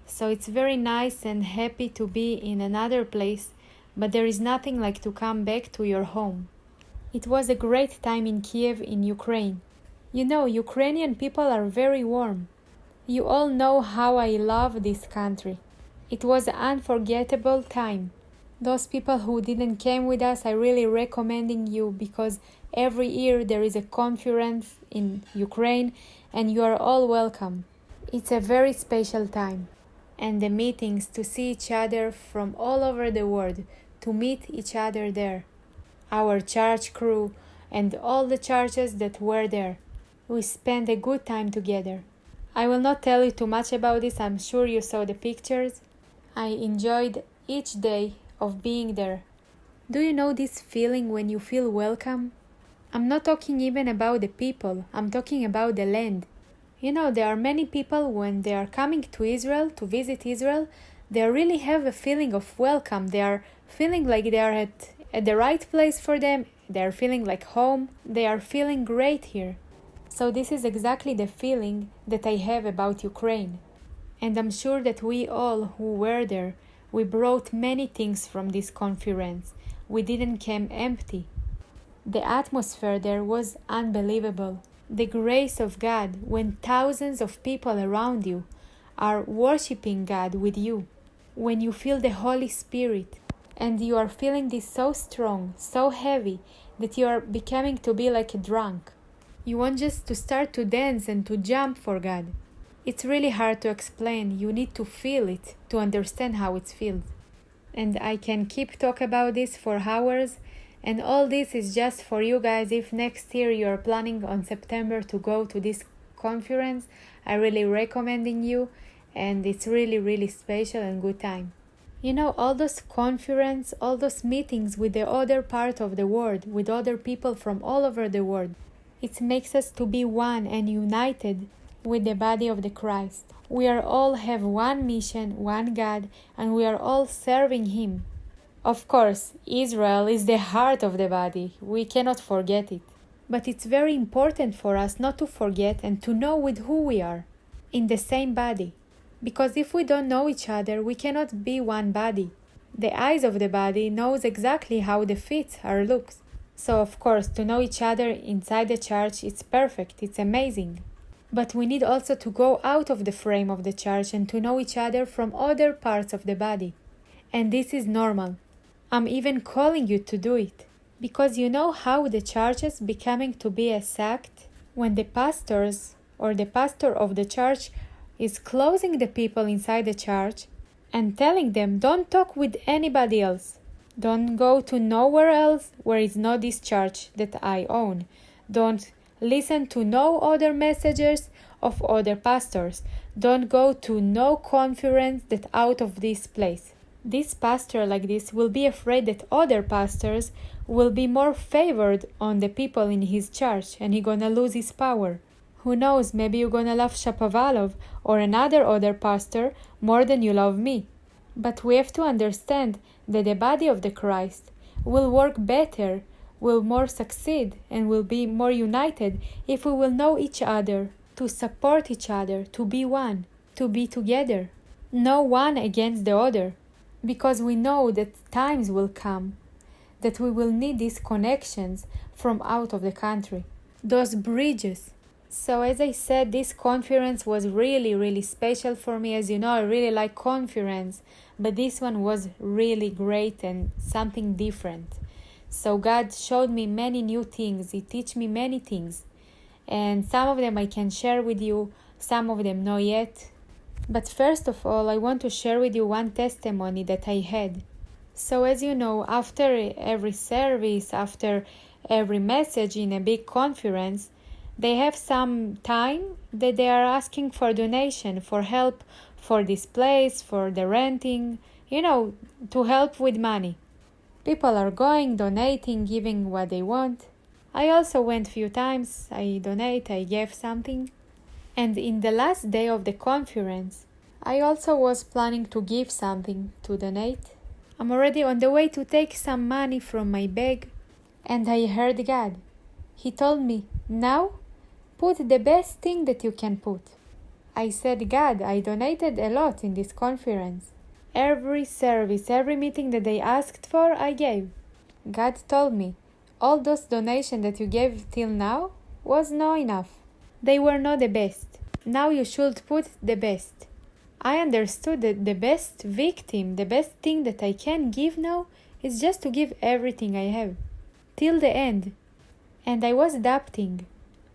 So it's very nice and happy to be in another place, but there is nothing like to come back to your home. It was a great time in Kiev in Ukraine. You know, Ukrainian people are very warm. You all know how I love this country. It was an unforgettable time. Those people who didn't came with us, I really recommending you, because every year there is a conference in Ukraine and you are all welcome. It's a very special time. And the meetings to see each other from all over the world, to meet each other there. Our church crew and all the churches that were there. We spent a good time together. I will not tell you too much about this, I'm sure you saw the pictures. I enjoyed each day of being there. Do you know this feeling when you feel welcome? I'm not talking even about the people, I'm talking about the land. You know, there are many people when they are coming to Israel, to visit Israel, they really have a feeling of welcome. They are feeling like they are at the right place for them. They are feeling like home. They are feeling great here. So this is exactly the feeling that I have about Ukraine. And I'm sure that we all who were there, we brought many things from this conference. We didn't come empty. The atmosphere there was unbelievable. The grace of God when thousands of people around you are worshiping God with you. When you feel the Holy Spirit and you are feeling this so strong, so heavy that you are becoming to be like a drunk. You want just to start to dance and to jump for God. It's really hard to explain. You need to feel it to understand how it feels. And I can keep talk about this for hours. And all this is just for you guys. If next year you are planning on September to go to this conference, I really recommending you. And it's really, really special and good time. You know, all those conference, all those meetings with the other part of the world, with other people from all over the world, it makes us to be one and united with the body of the Christ. We are all have one mission, one God, and we are all serving Him. Of course, Israel is the heart of the body. We cannot forget it. But it's very important for us not to forget and to know with who we are, in the same body. Because if we don't know each other, we cannot be one body. The eyes of the body knows exactly how the feet are looks. So of course, to know each other inside the church, it's perfect, it's amazing. But we need also to go out of the frame of the church and to know each other from other parts of the body. And this is normal. I'm even calling you to do it. Because you know how the church is becoming to be a sect? When the pastors or the pastor of the church is closing the people inside the church and telling them, don't talk with anybody else. Don't go to nowhere else where is not this church that I own. Don't listen to no other messages of other pastors. Don't go to no conference that out of this place. This pastor like this will be afraid that other pastors will be more favored on the people in his church and he gonna lose his power. Who knows, maybe you're gonna love Shapovalov or another other pastor more than you love me. But we have to understand that the body of the Christ will work better, will more succeed, and will be more united if we will know each other, to support each other, to be one, to be together. No one against the other. Because we know that times will come that we will need these connections from out of the country, those bridges. So as I said, this conference was really, really special for me. As you know, I really like conference, but this one was really great and something different. So God showed me many new things. He taught me many things. And some of them I can share with you, some of them not yet. But first of all, I want to share with you one testimony that I had. So as you know, after every service, after every message in a big conference, they have some time that they are asking for donation, for help for this place, for the renting, to help with money. People are going, donating, giving what they want. I also went few times, I gave something. And in the last day of the conference, I also was planning to give something to donate. I'm already on the way to take some money from my bag, and I heard God. He told me, now put the best thing that you can put. I said, God, I donated a lot in this conference. Every service, every meeting that they asked for, I gave. God told me, all those donations that you gave till now was not enough. They were not the best. Now you should put the best. I understood that the best victim, the best thing that I can give now is just to give everything I have, till the end. And I was doubting.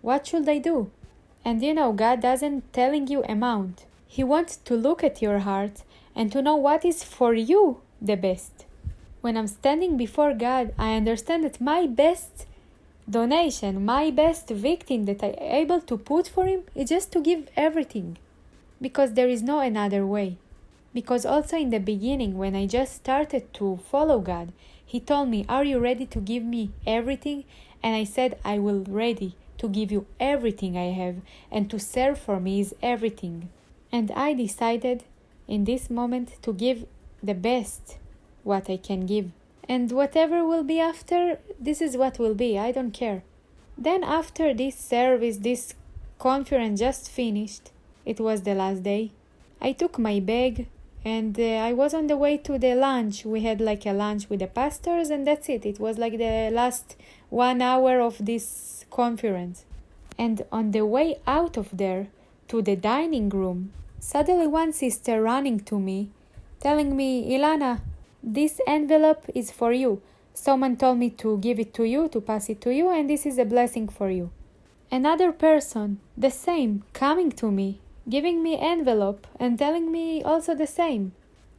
What should I do? And God doesn't telling you amount. He wants to look at your heart and to know what is for you the best. When I'm standing before God, I understand that my best donation, my best victim that I'm able to put for Him is just to give everything. Because there is no another way. Because also in the beginning, when I just started to follow God, He told me, are you ready to give me everything? And I said, I will ready to give you everything I have, and to serve for me is everything. And I decided in this moment to give the best what I can give. And whatever will be after, this is what will be, I don't care. Then after this service, this conference just finished, it was the last day, I took my bag and I was on the way to the lunch. We had like a lunch with the pastors and that's it. It was like the last 1 hour of this conference. And on the way out of there to the dining room, suddenly one sister running to me, telling me, Ilana, this envelope is for you. Someone told me to give it to you, to pass it to you, and this is a blessing for you. Another person, the same, coming to me, giving me envelope and telling me also the same.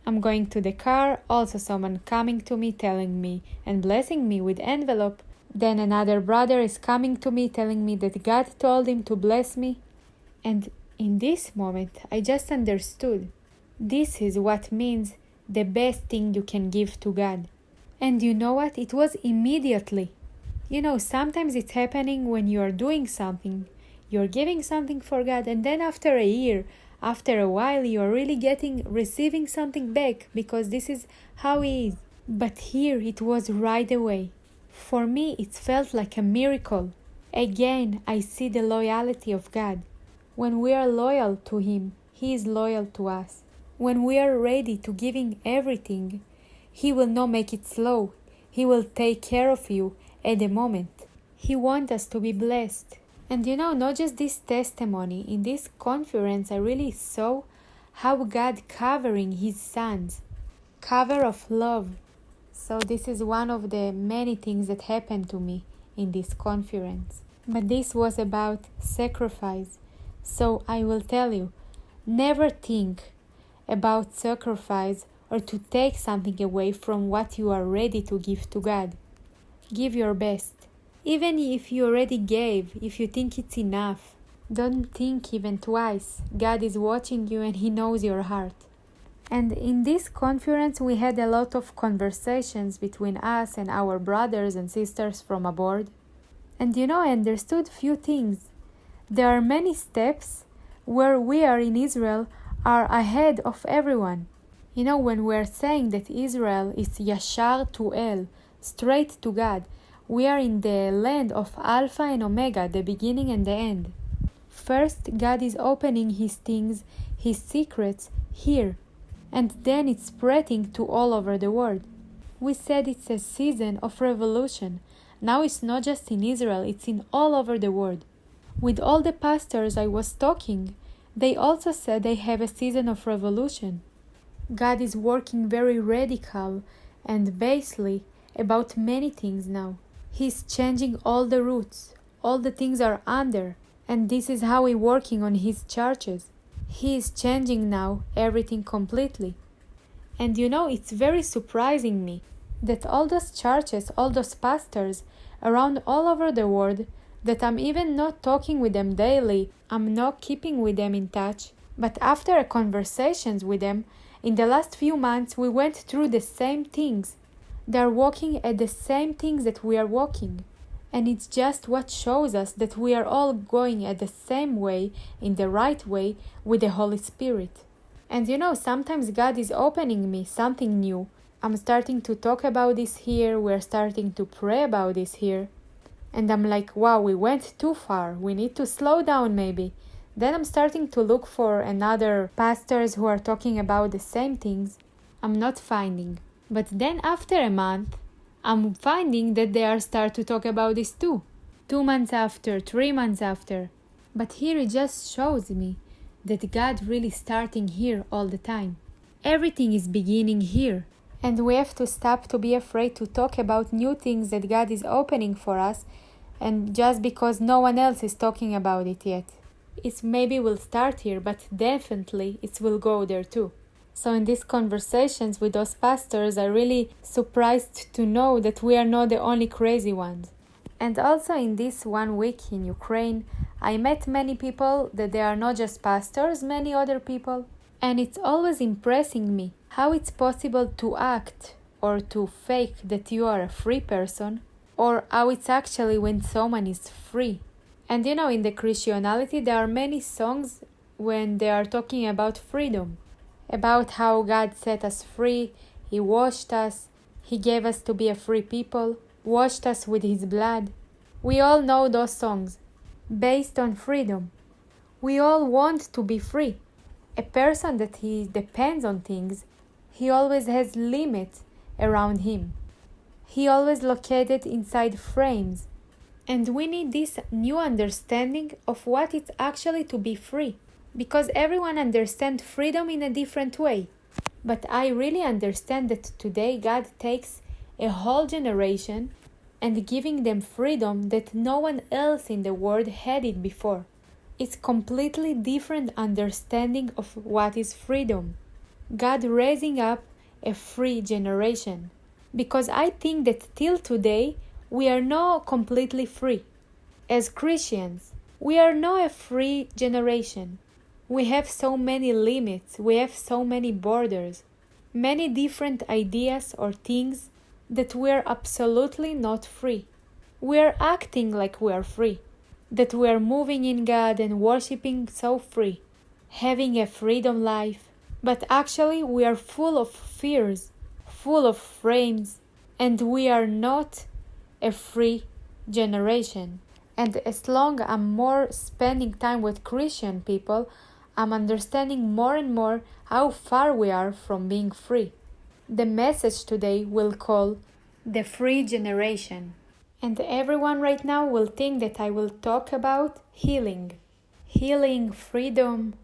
I'm going to the car, also someone coming to me, telling me and blessing me with envelope. Then another brother is coming to me, telling me that God told him to bless me. And in this moment, I just understood. This is what means the best thing you can give to God. And you know what? It was immediately. Sometimes it's happening when you are doing something. You're giving something for God, and then after a year, after a while, you're really receiving something back, because this is how He is. But here it was right away. For me, it felt like a miracle. Again, I see the loyalty of God. When we are loyal to Him, He is loyal to us. When we are ready to giving everything, He will not make it slow. He will take care of you at the moment. He wants us to be blessed. And not just this testimony, in this conference I really saw how God covering His sons, cover of love. So this is one of the many things that happened to me in this conference. But this was about sacrifice. So I will tell you, never think about sacrifice or to take something away from what you are ready to give to God. Give your best. Even if you already gave, if you think it's enough, don't think even twice. God is watching you and He knows your heart. And in this conference we had a lot of conversations between us and our brothers and sisters from abroad. And I understood few things. There are many steps where we are in Israel are ahead of everyone. When we're saying that Israel is Yashar to El, straight to God, we are in the land of Alpha and Omega, the beginning and the end. First, God is opening His things, His secrets, here. And then it's spreading to all over the world. We said it's a season of revolution. Now it's not just in Israel, it's in all over the world. With all the pastors I was talking, they also said they have a season of revolution. God is working very radical and basely about many things now. He's changing all the roots. All the things are under. And this is how He's working on His churches. He is changing now everything completely. And it's very surprising me that all those churches, all those pastors around all over the world, that I'm even not talking with them daily, I'm not keeping with them in touch, but after conversations with them, in the last few months we went through the same things. They're walking at the same things that we are walking. And it's just what shows us that we are all going at the same way, in the right way, with the Holy Spirit. And sometimes God is opening me something new. I'm starting to talk about this here, we're starting to pray about this here. And I'm like, wow, we went too far, we need to slow down maybe. Then I'm starting to look for another pastors who are talking about the same things. I'm not finding. But then after a month, I'm finding that they are start to talk about this too. 2 months after, 3 months after. But here it just shows me that God really starting here all the time. Everything is beginning here. And we have to stop to be afraid to talk about new things that God is opening for us, and just because no one else is talking about it yet. It maybe will start here, but definitely it will go there too. So in these conversations with those pastors, I really surprised to know that we are not the only crazy ones. And also in this 1 week in Ukraine, I met many people that they are not just pastors, many other people. And it's always impressing me how it's possible to act or to fake that you are a free person, or how it's actually when someone is free. And in the Christianity, there are many songs when they are talking about freedom, about how God set us free, He washed us, He gave us to be a free people, washed us with His blood. We all know those songs, based on freedom. We all want to be free. A person that he depends on things, he always has limits around him. He always located inside frames. And we need this new understanding of what it's actually to be free. Because everyone understands freedom in a different way. But I really understand that today God takes a whole generation and giving them freedom that no one else in the world had it before. It's completely different understanding of what is freedom. God raising up a free generation. Because I think that till today, we are not completely free. As Christians, we are not a free generation. We have so many limits, we have so many borders, many different ideas or things that we are absolutely not free. We are acting like we are free, that we are moving in God and worshiping so free, having a freedom life, but actually we are full of fears, full of frames, and we are not a free generation. And as long I'm more spending time with Christian people, I'm understanding more and more how far we are from being free. The message today will call the free generation. And everyone right now will think that I will talk about healing, freedom,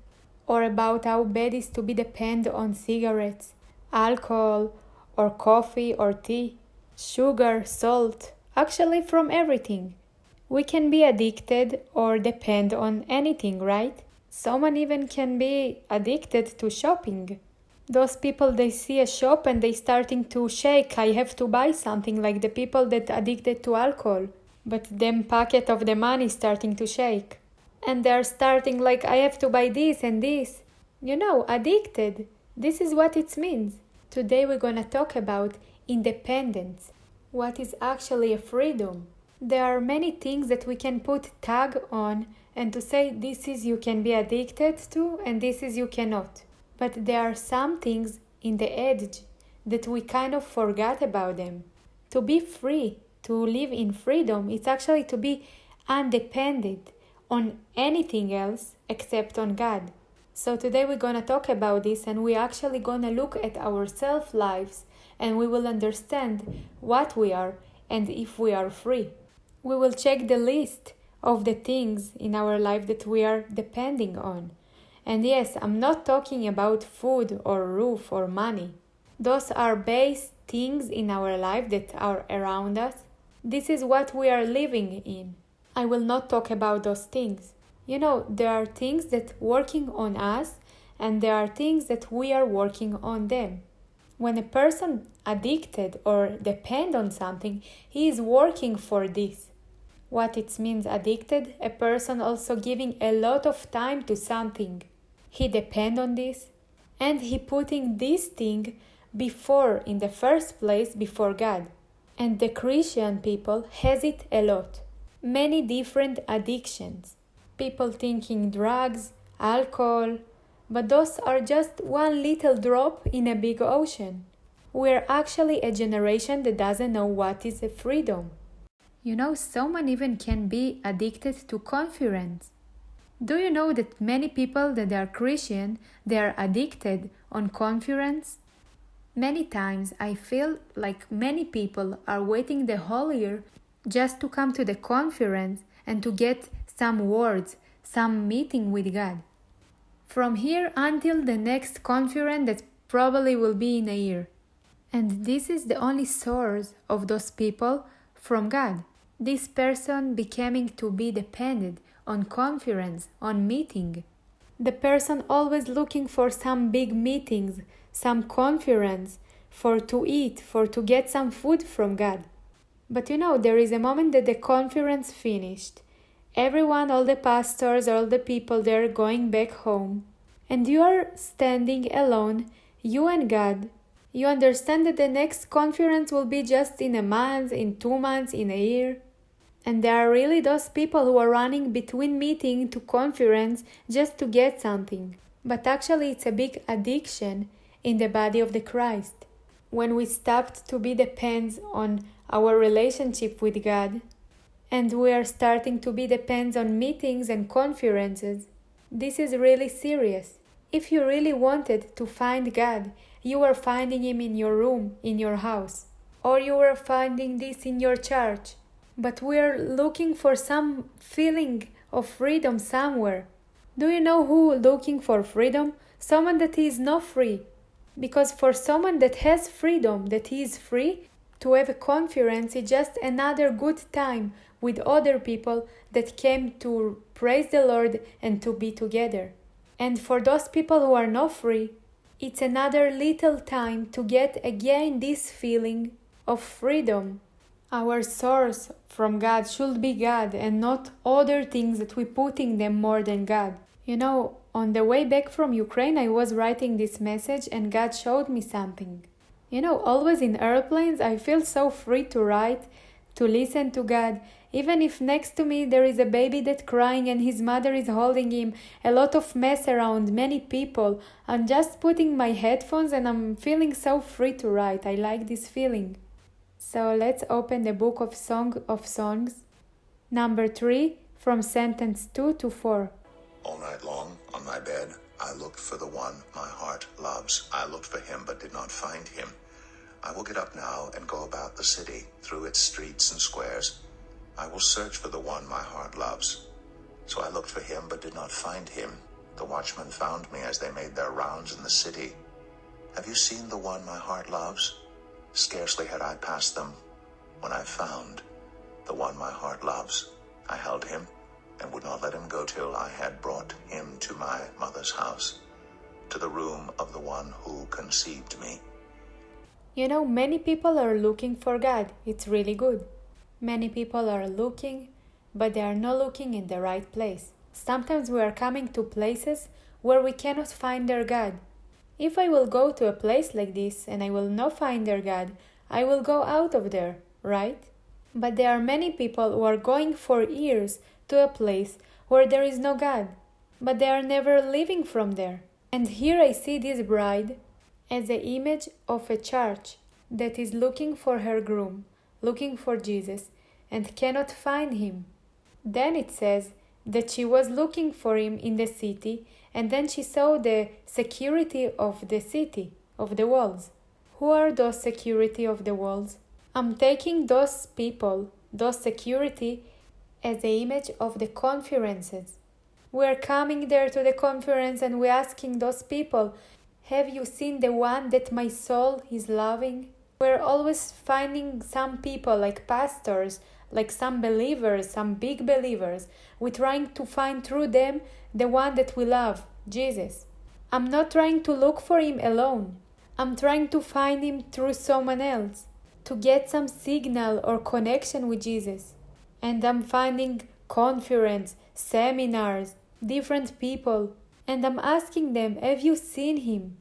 or about how bad it is to be dependent on cigarettes, alcohol, or coffee or tea, sugar, salt, actually from everything. We can be addicted or depend on anything, right? Someone even can be addicted to shopping. Those people, they see a shop and they starting to shake, I have to buy something, like the people that addicted to alcohol. But them pocket of the money starting to shake. And they're starting like, I have to buy this and this. Addicted. This is what it means. Today we're gonna talk about independence. What is actually a freedom? There are many things that we can put tag on and to say this is you can be addicted to and this is you cannot. But there are some things in the edge that we kind of forgot about them. To be free, to live in freedom, it's actually to be undependent on anything else except on God. So today we're gonna talk about this, and we're actually gonna look at our self-lives and we will understand what we are and if we are free. We will check the list of the things in our life that we are depending on. And yes, I'm not talking about food or roof or money. Those are base things in our life that are around us. This is what we are living in. I will not talk about those things. There are things that working on us and there are things that we are working on them. When a person addicted or depend on something, he is working for this. What it means addicted? A person also giving a lot of time to something. He depend on this and he putting this thing before, in the first place, before God. And the Christian people has it a lot. Many different addictions. People thinking drugs, alcohol, but those are just one little drop in a big ocean. We're actually a generation that doesn't know what is a freedom. Someone even can be addicted to conference. Do you know that many people that are Christian, they are addicted on conference? Many times I feel like many people are waiting the whole year just to come to the conference and to get some words, some meeting with God. From here until the next conference that probably will be in a year. And this is the only source of those people from God. This person becoming to be dependent on conference, on meeting. The person always looking for some big meetings, some conference, for to eat, for to get some food from God. But there is a moment that the conference finished. Everyone, all the pastors, all the people, they're going back home. And you are standing alone, you and God. You understand that the next conference will be just in a month, in 2 months, in a year. And there are really those people who are running between meeting to conference just to get something. But actually it's a big addiction in the body of the Christ. When we stopped to be dependent on our relationship with God, and we are starting to be dependent on meetings and conferences, this is really serious. If you really wanted to find God, you are finding Him in your room, in your house, or you are finding this in your church. But we are looking for some feeling of freedom somewhere. Do you know who looking for freedom? Someone that is not free. Because for someone that has freedom, that he is free, to have a conference is just another good time with other people that came to praise the Lord and to be together. And for those people who are not free, it's another little time to get again this feeling of freedom. Our source from God should be God and not other things that we put in them more than God. On the way back from Ukraine, I was writing this message and God showed me something. Always in airplanes, I feel so free to write, to listen to God. Even if next to me there is a baby that's crying and his mother is holding him, a lot of mess around, many people, I'm just putting my headphones and I'm feeling so free to write. I like this feeling. So let's open the book of Song of Songs, number 3, from sentence 2 to 4. All night long, on my bed, I looked for the one my heart loves. I looked for him, but did not find him. I will get up now and go about the city, through its streets and squares. I will search for the one my heart loves. So I looked for him, but did not find him. The watchmen found me as they made their rounds in the city. Have you seen the one my heart loves? Scarcely had I passed them, when I found the one my heart loves. I held him, and would not let him go till I had brought him to my mother's house, to the room of the one who conceived me. Many people are looking for God. It's really good. Many people are looking, but they are not looking in the right place. Sometimes we are coming to places where we cannot find their God. If I will go to a place like this and I will not find their God, I will go out of there, right? But there are many people who are going for years to a place where there is no God, but they are never leaving from there. And here I see this bride as the image of a church that is looking for her groom, looking for Jesus, and cannot find him. Then it says that she was looking for him in the city, and then she saw the security of the city, of the walls. Who are those security of the walls? I'm taking those people, those security, as the image of the conferences. We're coming there to the conference and we're asking those people, have you seen the one that my soul is loving? We're always finding some people like pastors, like some believers, some big believers. We're trying to find through them the one that we love, Jesus. I'm not trying to look for him alone. I'm trying to find him through someone else, to get some signal or connection with Jesus. And I'm finding conference, seminars, different people. And I'm asking them, have you seen him?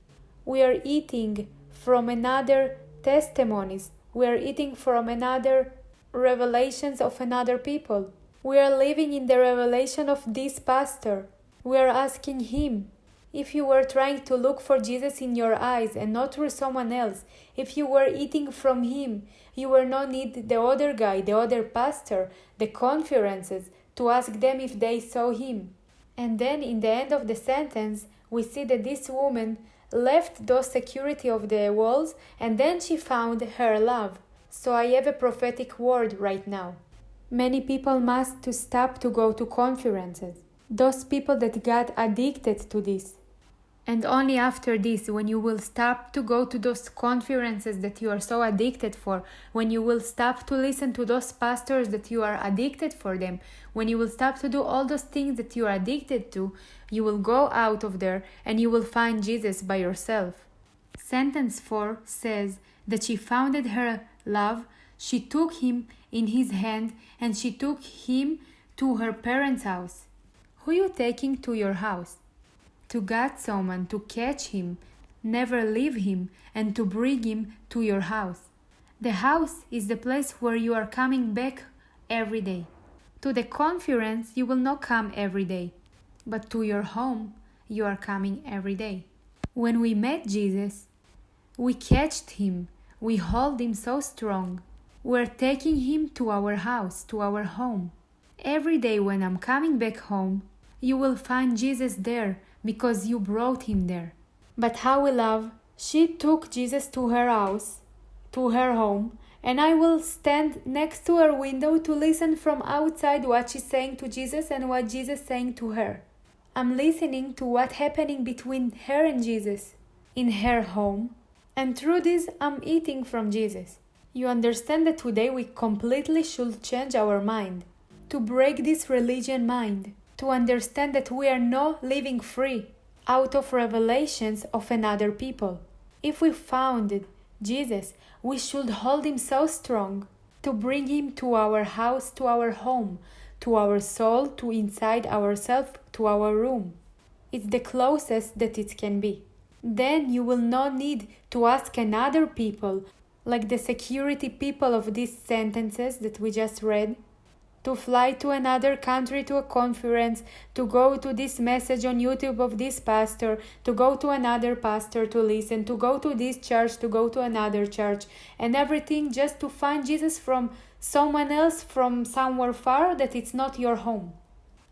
We are eating from another testimonies. We are eating from another revelations of another people. We are living in the revelation of this pastor. We are asking him. If you were trying to look for Jesus in your eyes and not through someone else, if you were eating from him, you will not need the other guy, the other pastor, the conferences, to ask them if they saw him. And then in the end of the sentence, we see that this woman left those security of the walls and then she found her love. So I have a prophetic word right now. Many people must to stop to go to conferences. Those people that got addicted to this. And only after this, when you will stop to go to those conferences that you are so addicted for, when you will stop to listen to those pastors that you are addicted for them, when you will stop to do all those things that you are addicted to, you will go out of there and you will find Jesus by yourself. Sentence 4 says that she founded her love, she took him in his hand and she took him to her parents' house. Who you taking to your house? To get someone to catch him, never leave him, and to bring him to your house. The house is the place where you are coming back every day. To the conference you will not come every day, but to your home you are coming every day. When we met Jesus, we catched him, we hold him so strong. We're taking him to our house, to our home. Every day when I'm coming back home, you will find Jesus there because you brought him there. But how we love, she took Jesus to her house, to her home, and I will stand next to her window to listen from outside what she's saying to Jesus and what Jesus is saying to her. I'm listening to what's happening between her and Jesus in her home, and through this I'm eating from Jesus. You understand that today we completely should change our mind, to break this religion mind, to understand that we are not living free out of revelations of another people. If we found Jesus, we should hold him so strong to bring him to our house, to our home, to our soul, to inside ourselves, to our room. It's the closest that it can be. Then you will not need to ask another people, like the security people of these sentences that we just read, to fly to another country to a conference, to go to this message on YouTube of this pastor, to go to another pastor to listen, to go to this church, to go to another church, and everything just to find Jesus from someone else from somewhere far that it's not your home.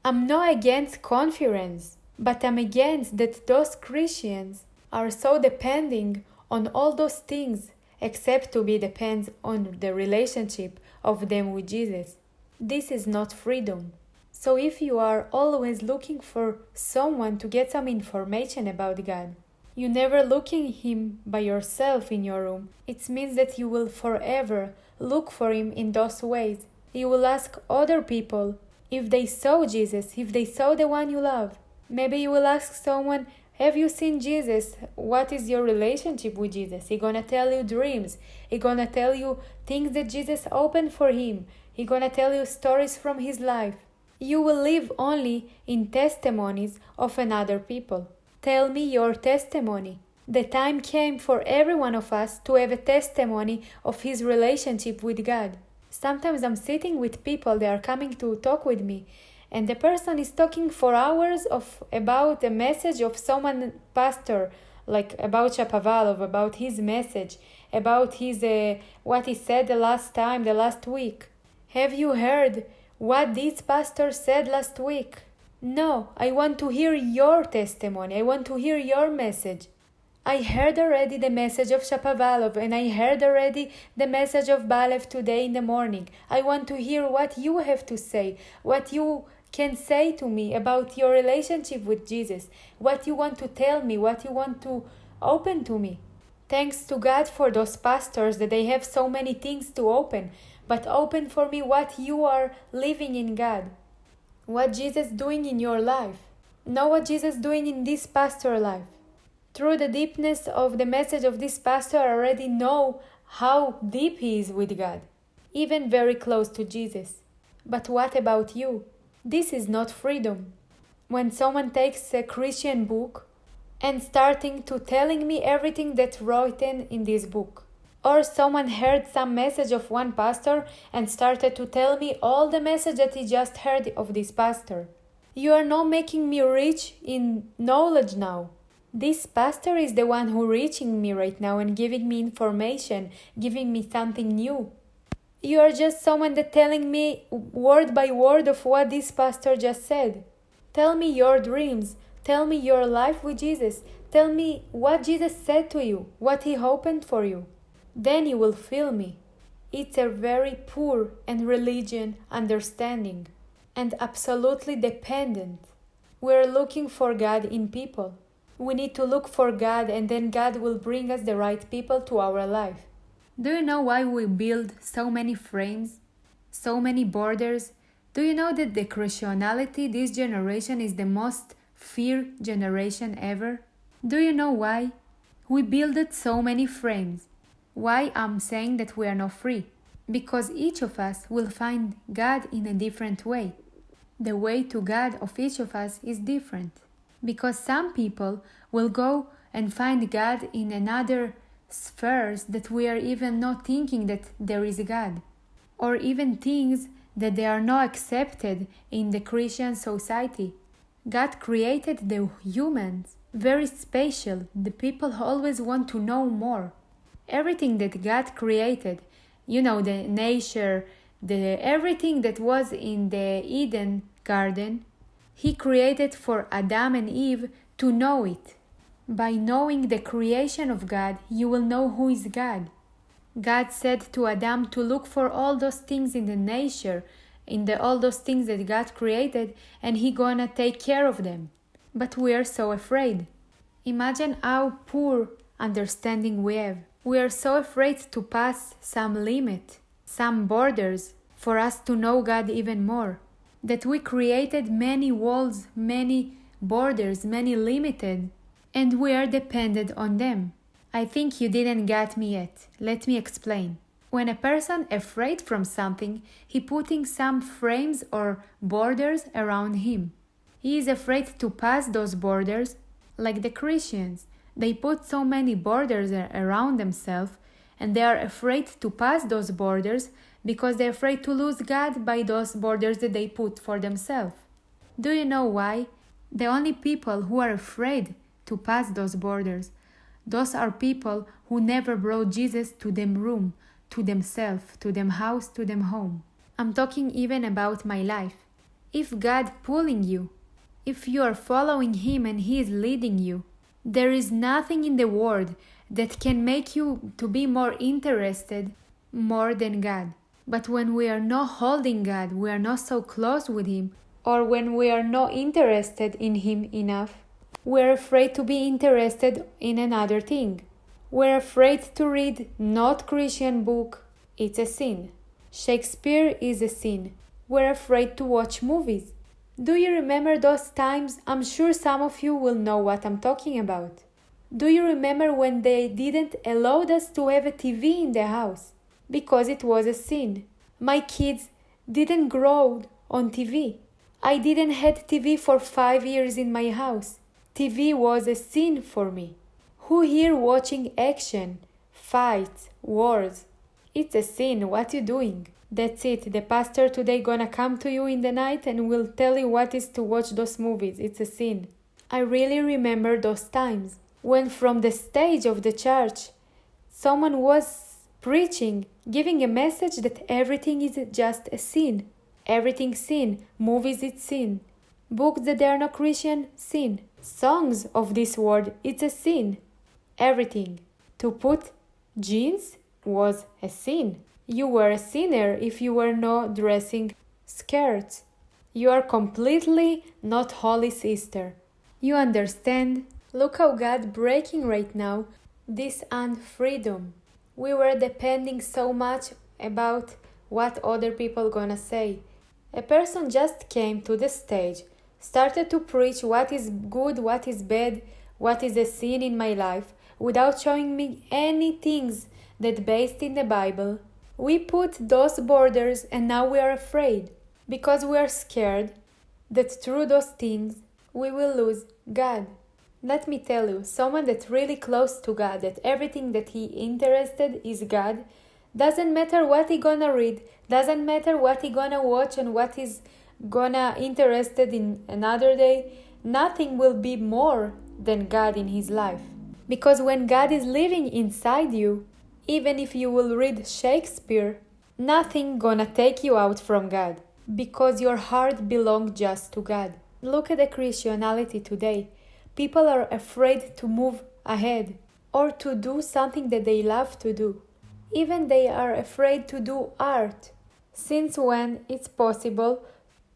I'm not against conference, but I'm against that those Christians are so depending on all those things except to be depends on the relationship of them with Jesus. This is not freedom. So if you are always looking for someone to get some information about God, you never looking him by yourself in your room, it means that you will forever look for him in those ways. You will ask other people if they saw Jesus, if they saw the one you love. Maybe you will ask someone, have you seen Jesus? What is your relationship with Jesus? He's gonna tell you dreams. He's gonna tell you things that Jesus opened for him. He's gonna tell you stories from his life. You will live only in testimonies of another people. Tell me your testimony. The time came for every one of us to have a testimony of his relationship with God. Sometimes I'm sitting with people, they are coming to talk with me, and the person is talking for hours about a message of someone pastor, like about Shapovalov, about his message, about his what he said the last week. Have you heard what this pastor said last week? No, I want to hear your testimony. I want to hear your message. I heard already the message of Shapovalov and I heard already the message of Balev today in the morning. I want to hear what you have to say, what you can say to me about your relationship with Jesus, what you want to tell me, what you want to open to me. Thanks to God for those pastors that they have so many things to open, but open for me what you are living in God, what Jesus doing in your life. Know what Jesus doing in this pastor life. Through the deepness of the message of this pastor, I already know how deep he is with God, even very close to Jesus. But what about you? This is not freedom. When someone takes a Christian book and starting to telling me everything that's written in this book, or someone heard some message of one pastor and started to tell me all the message that he just heard of this pastor. You are not making me rich in knowledge now. This pastor is the one who reaching me right now and giving me information, giving me something new. You are just someone that telling me word by word of what this pastor just said. Tell me your dreams. Tell me your life with Jesus. Tell me what Jesus said to you, what He opened for you. Then you will feel me. It's a very poor and religion understanding and absolutely dependent. We're looking for God in people. We need to look for God, and then God will bring us the right people to our life. Do you know why we build so many frames, so many borders? Do you know that the Christianity this generation is the most feared generation ever? Do you know why? We build so many frames. Why I'm saying that we are not free? Because each of us will find God in a different way. The way to God of each of us is different. Because some people will go and find God in another spheres that we are even not thinking that there is God. Or even things that they are not accepted in the Christian society. God created the humans very special. The people always want to know more. Everything that God created, the nature, everything that was in the Eden garden, He created for Adam and Eve to know it. By knowing the creation of God, you will know who is God. God said to Adam to look for all those things in the nature, all those things that God created, and He gonna take care of them. But we are so afraid. Imagine how poor understanding we have. We are so afraid to pass some limit, some borders, for us to know God even more. That we created many walls, many borders, many limited, and we are dependent on them. I think you didn't get me yet. Let me explain. When a person afraid from something, he putting some frames or borders around him. He is afraid to pass those borders, like the Christians. They put so many borders around themselves, and they are afraid to pass those borders because they're afraid to lose God by those borders that they put for themselves. Do you know why? The only people who are afraid to pass those borders, those are people who never brought Jesus to them room, to themselves, to them house, to them home. I'm talking even about my life. If God pulling you, if you are following Him and He is leading you, there is nothing in the world that can make you to be more interested more than God. But when we are not holding God, we are not so close with Him, or when we are not interested in Him enough, we're afraid to be interested in another thing. We're afraid to read not Christian book. It's a sin. Shakespeare is a sin. We're afraid to watch movies. Do you remember those times? I'm sure some of you will know what I'm talking about. Do you remember when they didn't allow us to have a TV in the house? Because it was a sin. My kids didn't grow on TV. I didn't have TV for 5 years in my house. TV was a sin for me. Who here watching action, fights, wars? It's a sin. What you doing? That's it. The pastor today gonna come to you in the night and will tell you what is to watch those movies. It's a sin. I really remember those times when from the stage of the church someone was preaching, giving a message that everything is just a sin. Everything sin. Movies it's sin. Books that are not Christian, sin. Songs of this world, it's a sin. Everything. To put jeans was a sin. You were a sinner if you were not dressing skirts. You are completely not holy, sister. You understand? Look how God breaking right now this unfreedom. We were depending so much about what other people gonna say. A person just came to the stage, started to preach what is good, what is bad, what is a sin in my life, without showing me any things that based in the Bible. We put those borders and now we are afraid because we are scared that through those things we will lose God. Let me tell you, someone that's really close to God, that everything that he interested is God, doesn't matter what he gonna read, doesn't matter what he gonna watch and what he's gonna interested in another day, nothing will be more than God in his life. Because when God is living inside you, even if you will read Shakespeare, nothing gonna take you out from God, because your heart belongs just to God. Look at the Christianity today. People are afraid to move ahead or to do something that they love to do. Even they are afraid to do art. Since when it's possible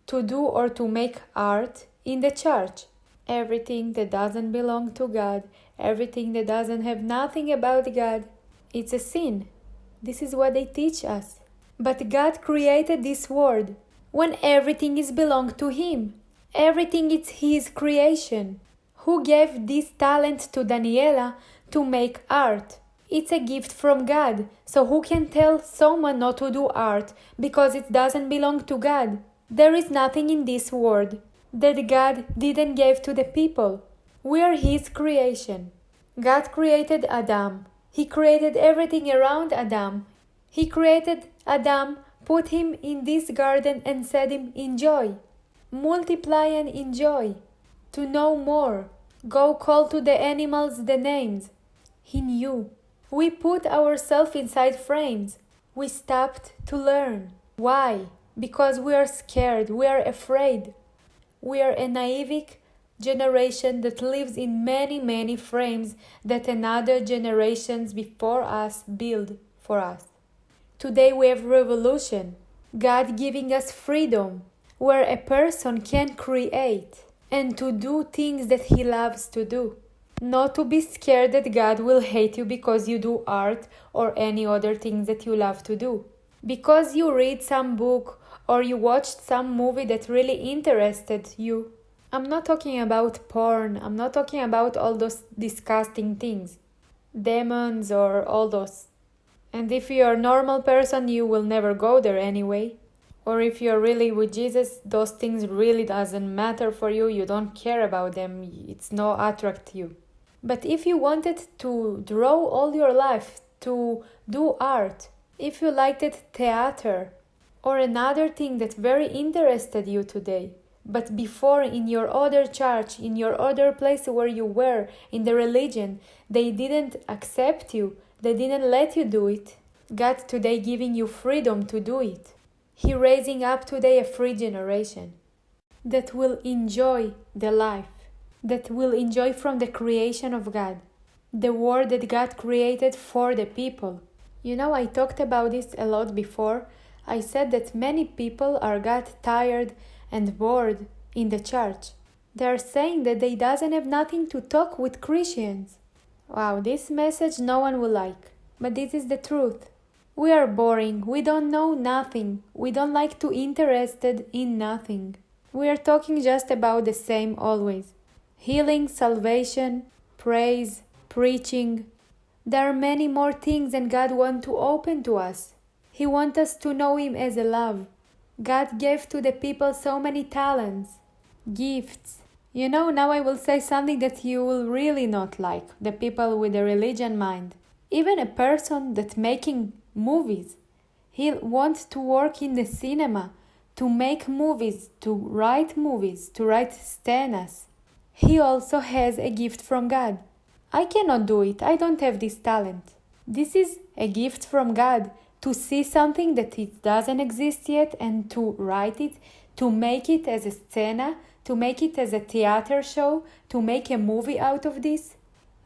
to do or to make art in the church? Everything that doesn't belong to God, everything that doesn't have nothing about God, it's a sin. This is what they teach us. But God created this world when everything is belong to Him. Everything is His creation. Who gave this talent to Daniela to make art? It's a gift from God. So who can tell someone not to do art because it doesn't belong to God? There is nothing in this world that God didn't give to the people. We are His creation. God created Adam. He created everything around Adam. He created Adam, put him in this garden and said him, enjoy. Multiply and enjoy. To know more. Go call to the animals the names. He knew. We put ourselves inside frames. We stopped to learn. Why? Because we are scared. We are afraid. We are a naive generation that lives in many frames that another generations before us build for us. Today we have revolution. God giving us freedom, where a person can create and to do things that he loves to do. Not to be scared that God will hate you because you do art or any other things that you love to do. Because you read some book or you watched some movie that really interested you. I'm not talking about porn, I'm not talking about all those disgusting things. Demons or all those. And if you're a normal person, you will never go there anyway. Or if you're really with Jesus, those things really doesn't matter for you, you don't care about them, it's no attract you. But if you wanted to draw all your life, to do art, if you liked it theater, or another thing that very interested you today, but before in your other church, in your other place where you were, in the religion, they didn't accept you, they didn't let you do it, God today giving you freedom to do it. He raising up today a free generation that will enjoy the life, that will enjoy from the creation of God, the world that God created for the people. You know, I talked about this a lot before. I said that many people are got tired and bored in the church. They are saying that they doesn't have nothing to talk with Christians. Wow, this message no one will like. But this is the truth. We are boring. We don't know nothing. We don't like to interested in nothing. We are talking just about the same always. Healing, salvation, praise, preaching. There are many more things and God wants to open to us. He wants us to know Him as a love. God gave to the people so many talents, gifts. You know, now I will say something that you will really not like, the people with a religion mind. Even a person that making movies, he wants to work in the cinema, to make movies, to write scenas. He also has a gift from God. I cannot do it, I don't have this talent. This is a gift from God. To see something that it doesn't exist yet and to write it, to make it as a scena, to make it as a theater show, to make a movie out of this.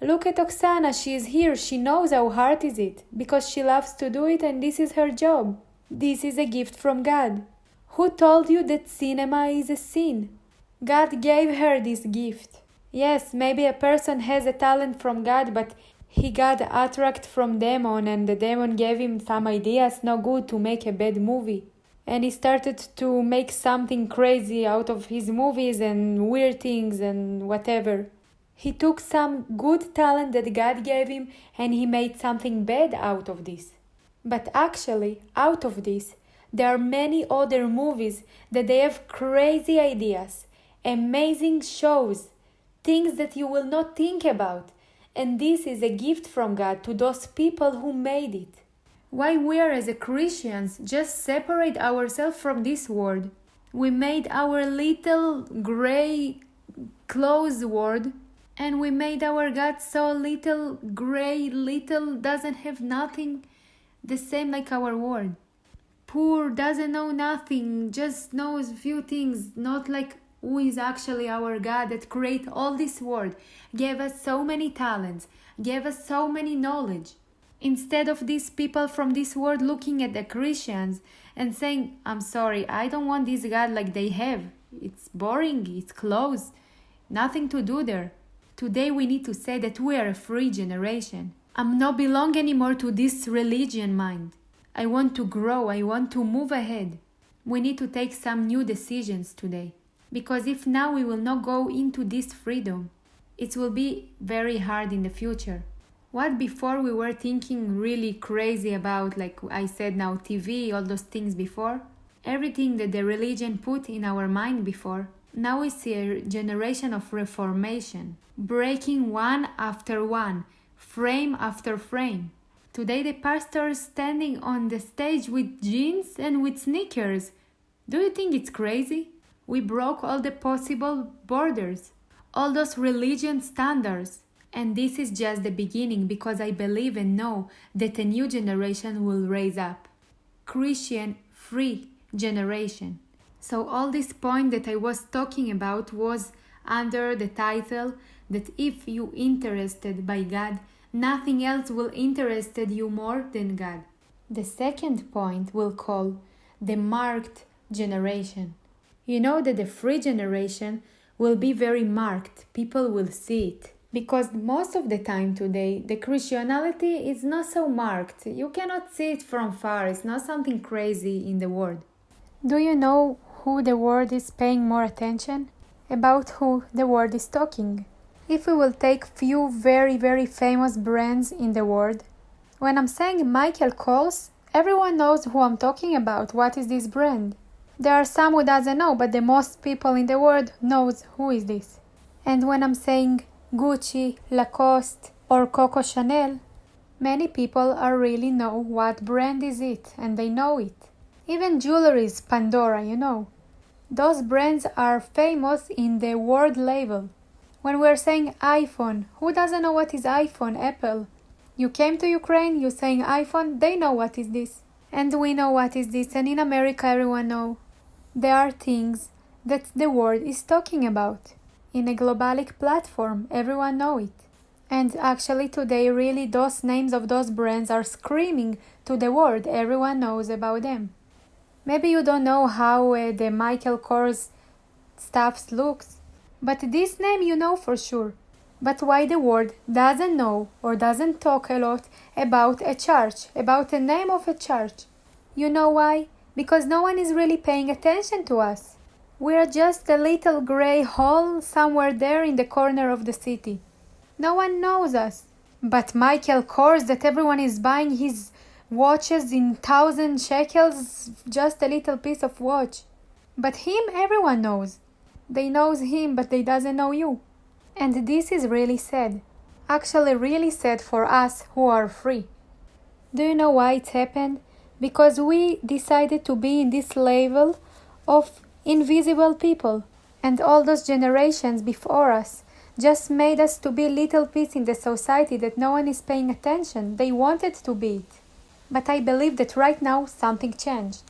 Look at Oksana, she is here, she knows how hard is it, because she loves to do it and this is her job. This is a gift from God. Who told you that cinema is a sin? God gave her this gift. Yes, maybe a person has a talent from God, but he got attracted from demon and the demon gave him some ideas no good to make a bad movie. And he started to make something crazy out of his movies and weird things and whatever. He took some good talent that God gave him and he made something bad out of this. But actually, out of this, there are many other movies that they have crazy ideas, amazing shows, things that you will not think about. And this is a gift from God to those people who made it. Why we are as a Christians just separate ourselves from this world? We made our little gray closed world and we made our God so little gray, little, doesn't have nothing, the same like our world. Poor, doesn't know nothing, just knows few things, not like who is actually our God that created all this world, gave us so many talents, gave us so many knowledge. Instead of these people from this world looking at the Christians and saying, I'm sorry, I don't want this God like they have. It's boring, it's closed, nothing to do there. Today we need to say that we are a free generation. I'm not belong anymore to this religion mind. I want to grow, I want to move ahead. We need to take some new decisions today. Because if now we will not go into this freedom, it will be very hard in the future. What before we were thinking really crazy about, like I said now, TV, all those things before, everything that the religion put in our mind before, now we see a generation of reformation, breaking one after one, frame after frame. Today the pastor is standing on the stage with jeans and with sneakers. Do you think it's crazy? We broke all the possible borders, all those religion standards. And this is just the beginning, because I believe and know that a new generation will raise up. Christian free generation. So all this point that I was talking about was under the title that if you interested by God, nothing else will interested you more than God. The second point we'll call the marked generation. You know that the free generation will be very marked. People will see it. Because most of the time today, the Christianity is not so marked. You cannot see it from far. It's not something crazy in the world. Do you know who the world is paying more attention? About who the world is talking. If we will take few very, very famous brands in the world, when I'm saying Michael Kors, everyone knows who I'm talking about. What is this brand? There are some who doesn't know, but the most people in the world knows who is this. And when I'm saying Gucci, Lacoste, or Coco Chanel, many people are really know what brand is it, and they know it. Even jewelries, Pandora, you know. Those brands are famous in the world level. When we're saying iPhone, who doesn't know what is iPhone? Apple. You came to Ukraine, you're saying iPhone, they know what is this. And we know what is this, and in America everyone know. There are things that the world is talking about. In a globalic platform, everyone know it. And actually today really those names of those brands are screaming to the world. Everyone knows about them. Maybe you don't know how the Michael Kors stuff looks, but this name you know for sure. But why the world doesn't know or doesn't talk a lot about a church, about the name of a church? You know why? Because no one is really paying attention to us. We are just a little gray hole somewhere there in the corner of the city. No one knows us. But Michael Kors, that everyone is buying his watches in 1,000 shekels, just a little piece of watch. But him, everyone knows. They knows him, but they doesn't know you. And this is really sad. Actually really sad for us who are free. Do you know why it happened? Because we decided to be in this level of invisible people, and all those generations before us just made us to be little piece in the society that no one is paying attention. They wanted to be it. But I believe that right now something changed.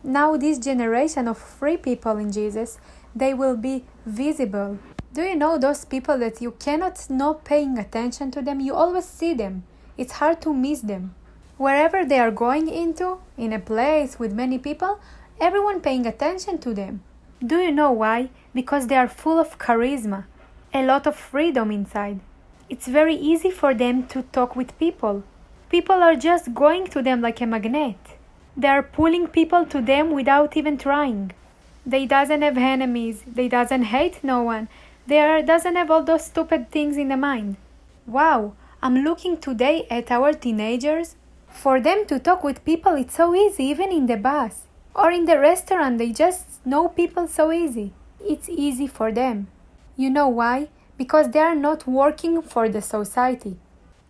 Now this generation of free people in Jesus, they will be visible. Do you know those people that you cannot not paying attention to them? You always see them. It's hard to miss them. Wherever they are going into, in a place with many people, everyone paying attention to them. Do you know why? Because they are full of charisma, a lot of freedom inside. It's very easy for them to talk with people. People are just going to them like a magnet. They are pulling people to them without even trying. They doesn't have enemies. They doesn't hate no one. Doesn't have all those stupid things in the mind. Wow, I'm looking today at our teenagers. For them to talk with people, it's so easy, even in the bus. Or in the restaurant, they just know people so easy. It's easy for them. You know why? Because they are not working for the society.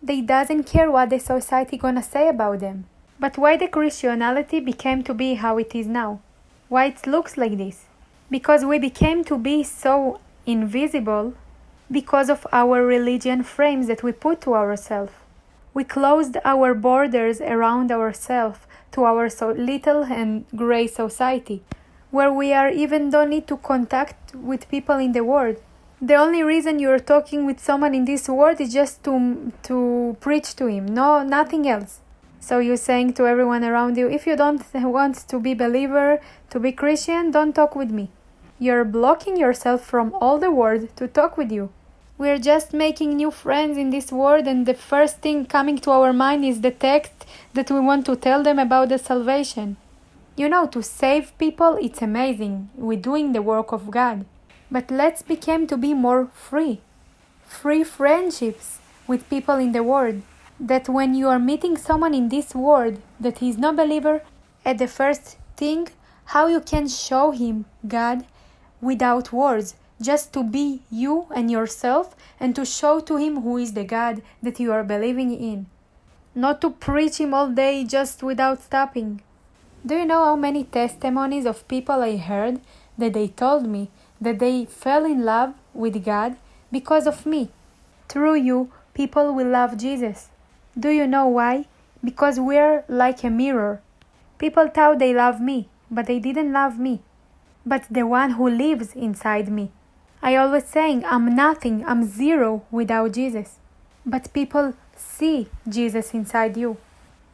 They doesn't care what the society gonna say about them. But why the Christianity became to be how it is now? Why it looks like this? Because we became to be so invisible because of our religion frames that we put to ourselves. We closed our borders around ourselves to our so little and grey society. where we are even don't need to contact with people in the world. The only reason you're talking with someone in this world is just to preach to him, no, nothing else. So you're saying to everyone around you, if you don't want to be believer, to be Christian, don't talk with me. You're blocking yourself from all the world to talk with you. We're just making new friends in this world, and the first thing coming to our mind is the text that we want to tell them about the salvation. You know, to save people, it's amazing. We're doing the work of God. But let's become to be more free. Free friendships with people in the world. That when you are meeting someone in this world that he's not believer, at the first thing, how you can show him God without words. Just to be you and yourself and to show to him who is the God that you are believing in. Not to preach him all day just without stopping. Do you know how many testimonies of people I heard that they told me that they fell in love with God because of me? Through you, people will love Jesus. Do you know why? Because we're like a mirror. People thought they love me, but they didn't love me. But the one who lives inside me. I always saying I'm nothing, I'm zero without Jesus. But people see Jesus inside you.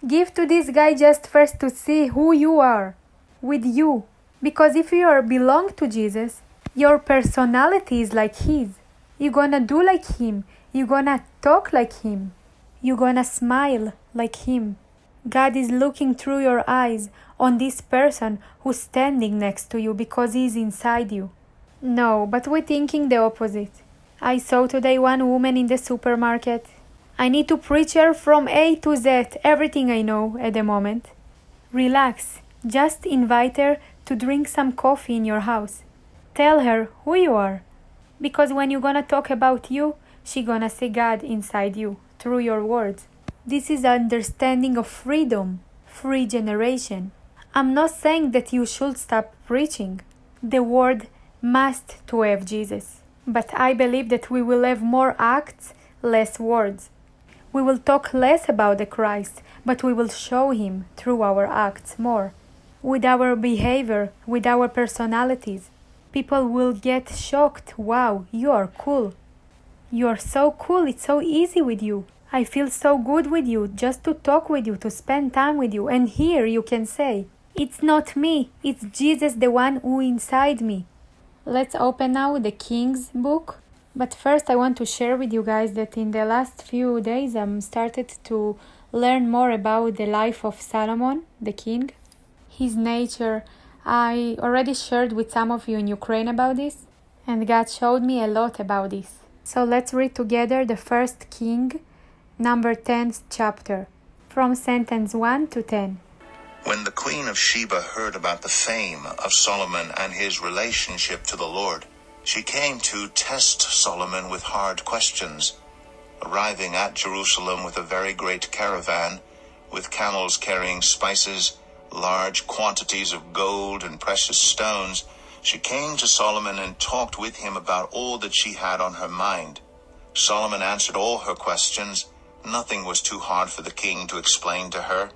Give to this guy just first to see who you are with you. Because if you are belong to Jesus, your personality is like his. You're gonna do like him. You're gonna talk like him. You're gonna smile like him. God is looking through your eyes on this person who's standing next to you because he's inside you. No, but we're thinking the opposite. I saw today one woman in the supermarket. I need to preach her from A to Z, everything I know at the moment. Relax. Just invite her to drink some coffee in your house. Tell her who you are. Because when you're gonna talk about you, she's gonna see God inside you through your words. This is understanding of freedom, free generation. I'm not saying that you should stop preaching. The word must to have Jesus. But I believe that we will have more acts, less words. We will talk less about the Christ, but we will show him through our acts more. With our behavior, with our personalities. People will get shocked. Wow, you are cool. You are so cool, it's so easy with you. I feel so good with you, just to talk with you, to spend time with you. And here you can say, it's not me, it's Jesus, the one who inside me. Let's open now the King's book. But first I want to share with you guys that in the last few days I started to learn more about the life of Solomon, the king. His nature. I already shared with some of you in Ukraine about this. And God showed me a lot about this. So let's read together the first King, number 10th chapter, from sentence 1 to 10. When the Queen of Sheba heard about the fame of Solomon and his relationship to the Lord, she came to test Solomon with hard questions. Arriving at Jerusalem with a very great caravan, with camels carrying spices, large quantities of gold and precious stones, she came to Solomon and talked with him about all that she had on her mind. Solomon answered all her questions. Nothing was too hard for the king to explain to her.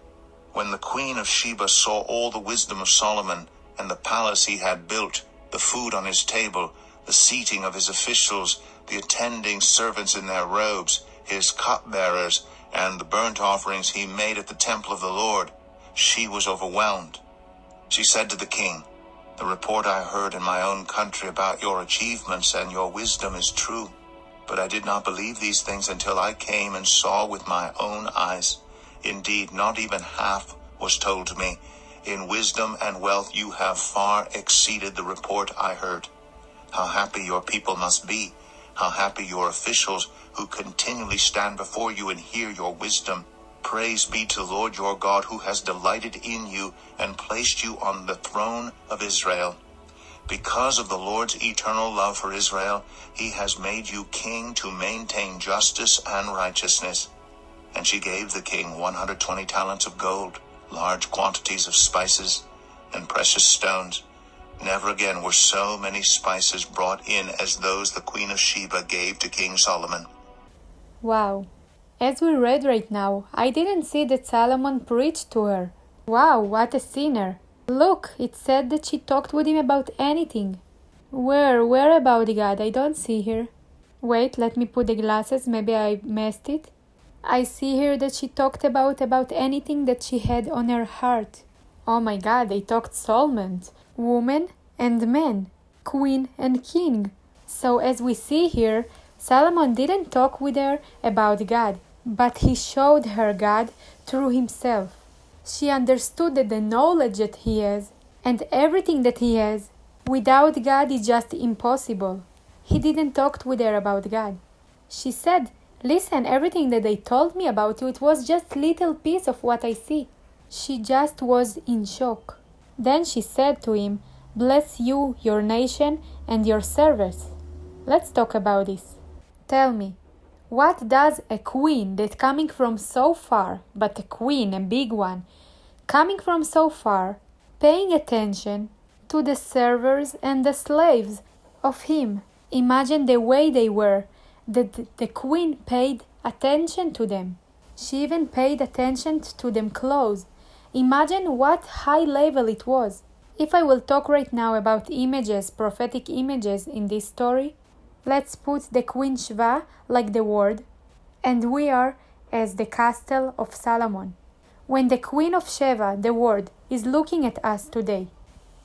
When the Queen of Sheba saw all the wisdom of Solomon and the palace he had built, the food on his table, the seating of his officials, the attending servants in their robes, his cupbearers, and the burnt offerings he made at the temple of the Lord, she was overwhelmed. She said to the king, "The report I heard in my own country about your achievements and your wisdom is true. But I did not believe these things until I came and saw with my own eyes. Indeed, not even half was told to me. In wisdom and wealth you have far exceeded the report I heard. How happy your people must be, how happy your officials who continually stand before you and hear your wisdom. Praise be to the Lord your God, who has delighted in you and placed you on the throne of Israel. Because of the Lord's eternal love for Israel, he has made you king to maintain justice and righteousness." And she gave the king 120 talents of gold, large quantities of spices, and precious stones. Never again were so many spices brought in as those the Queen of Sheba gave to King Solomon. Wow. As we read right now, I didn't see that Solomon preached to her. Wow, what a sinner. Look, it said that she talked with him about anything. Where about God? I don't see here. Wait, let me put the glasses, maybe I messed it. I see here that she talked about anything that she had on her heart. Oh my God, they talked soulmate, woman and man, queen and king. So as we see here, Solomon didn't talk with her about God, but he showed her God through himself. She understood that the knowledge that he has and everything that he has without God is just impossible. He didn't talk with her about God. She said, "Listen, everything that they told me about you, it was just little piece of what I see." She just was in shock. Then she said to him, "Bless you, your nation, and your servants." Let's talk about this. Tell me, what does a queen that coming from so far, but a queen, a big one, coming from so far, paying attention to the servers and the slaves of him? Imagine the way they were, that the queen paid attention to them. She even paid attention to them clothes. Imagine what high level it was. If I will talk right now about images, prophetic images in this story, let's put the Queen Sheva like the word, and we are as the castle of Solomon. When the Queen of Sheva, the word, is looking at us today,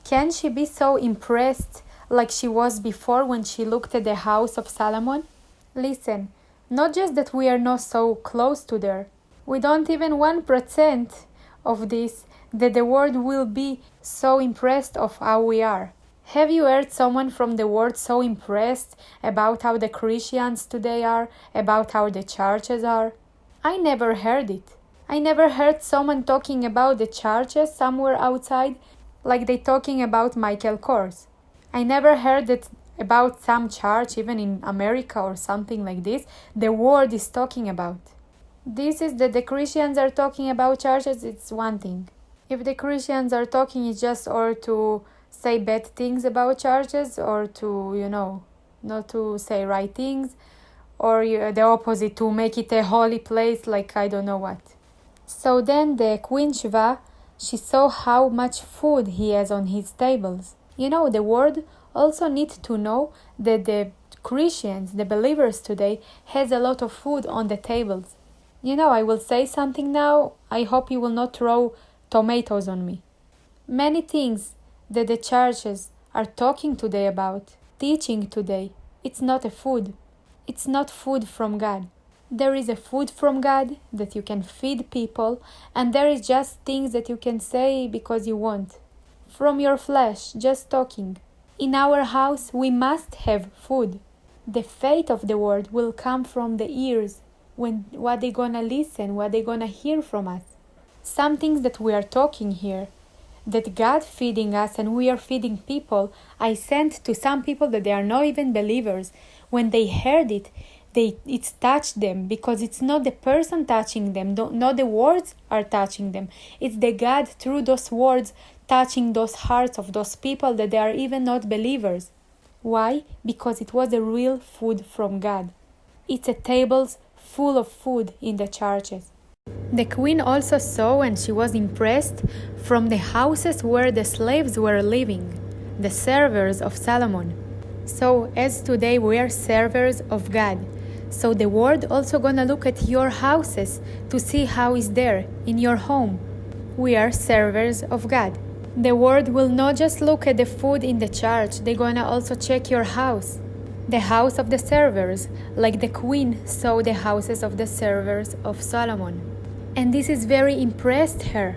can she be so impressed like she was before when she looked at the house of Solomon? Listen, not just that we are not so close to there, we don't even 1% of this, that the world will be so impressed of how we are. Have you heard someone from the world so impressed about how the Christians today are, about how the churches are? I never heard it. I never heard someone talking about the churches somewhere outside like they talking about Michael Kors. I never heard that about some church, even in America or something like this, the world is talking about. This is that the Christians are talking about churches, it's one thing. If the Christians are talking, it's just or to say bad things about churches or to, not to say right things, or the opposite, to make it a holy place like I don't know what. So then the Queen Sheva, she saw how much food he has on his tables. The world also needs to know that the Christians, the believers today, has a lot of food on the tables. I will say something now. I hope you will not throw tomatoes on me. Many things that the churches are talking today about, teaching today, it's not a food. It's not food from God. There is a food from God that you can feed people, and there is just things that you can say because you want. From your flesh, just talking. In our house, we must have food. The faith of the word will come from the ears, when what they gonna listen, what they gonna hear from us. Some things that we are talking here, that God feeding us and we are feeding people, I sent to some people that they are not even believers. When they heard it, it's touched them, because it's not the person touching them, not the words are touching them. It's the God through those words touching those hearts of those people that they are even not believers. Why? Because it was a real food from God. It's a tables full of food in the churches. The queen also saw, and she was impressed, from the houses where the slaves were living, the servers of Solomon. So as today we are servers of God, so the world also gonna look at your houses to see how is there in your home. We are servers of God. The world will not just look at the food in the church, they're gonna also check your house. The house of the servers, like the queen saw the houses of the servers of Solomon. And this is very impressed her.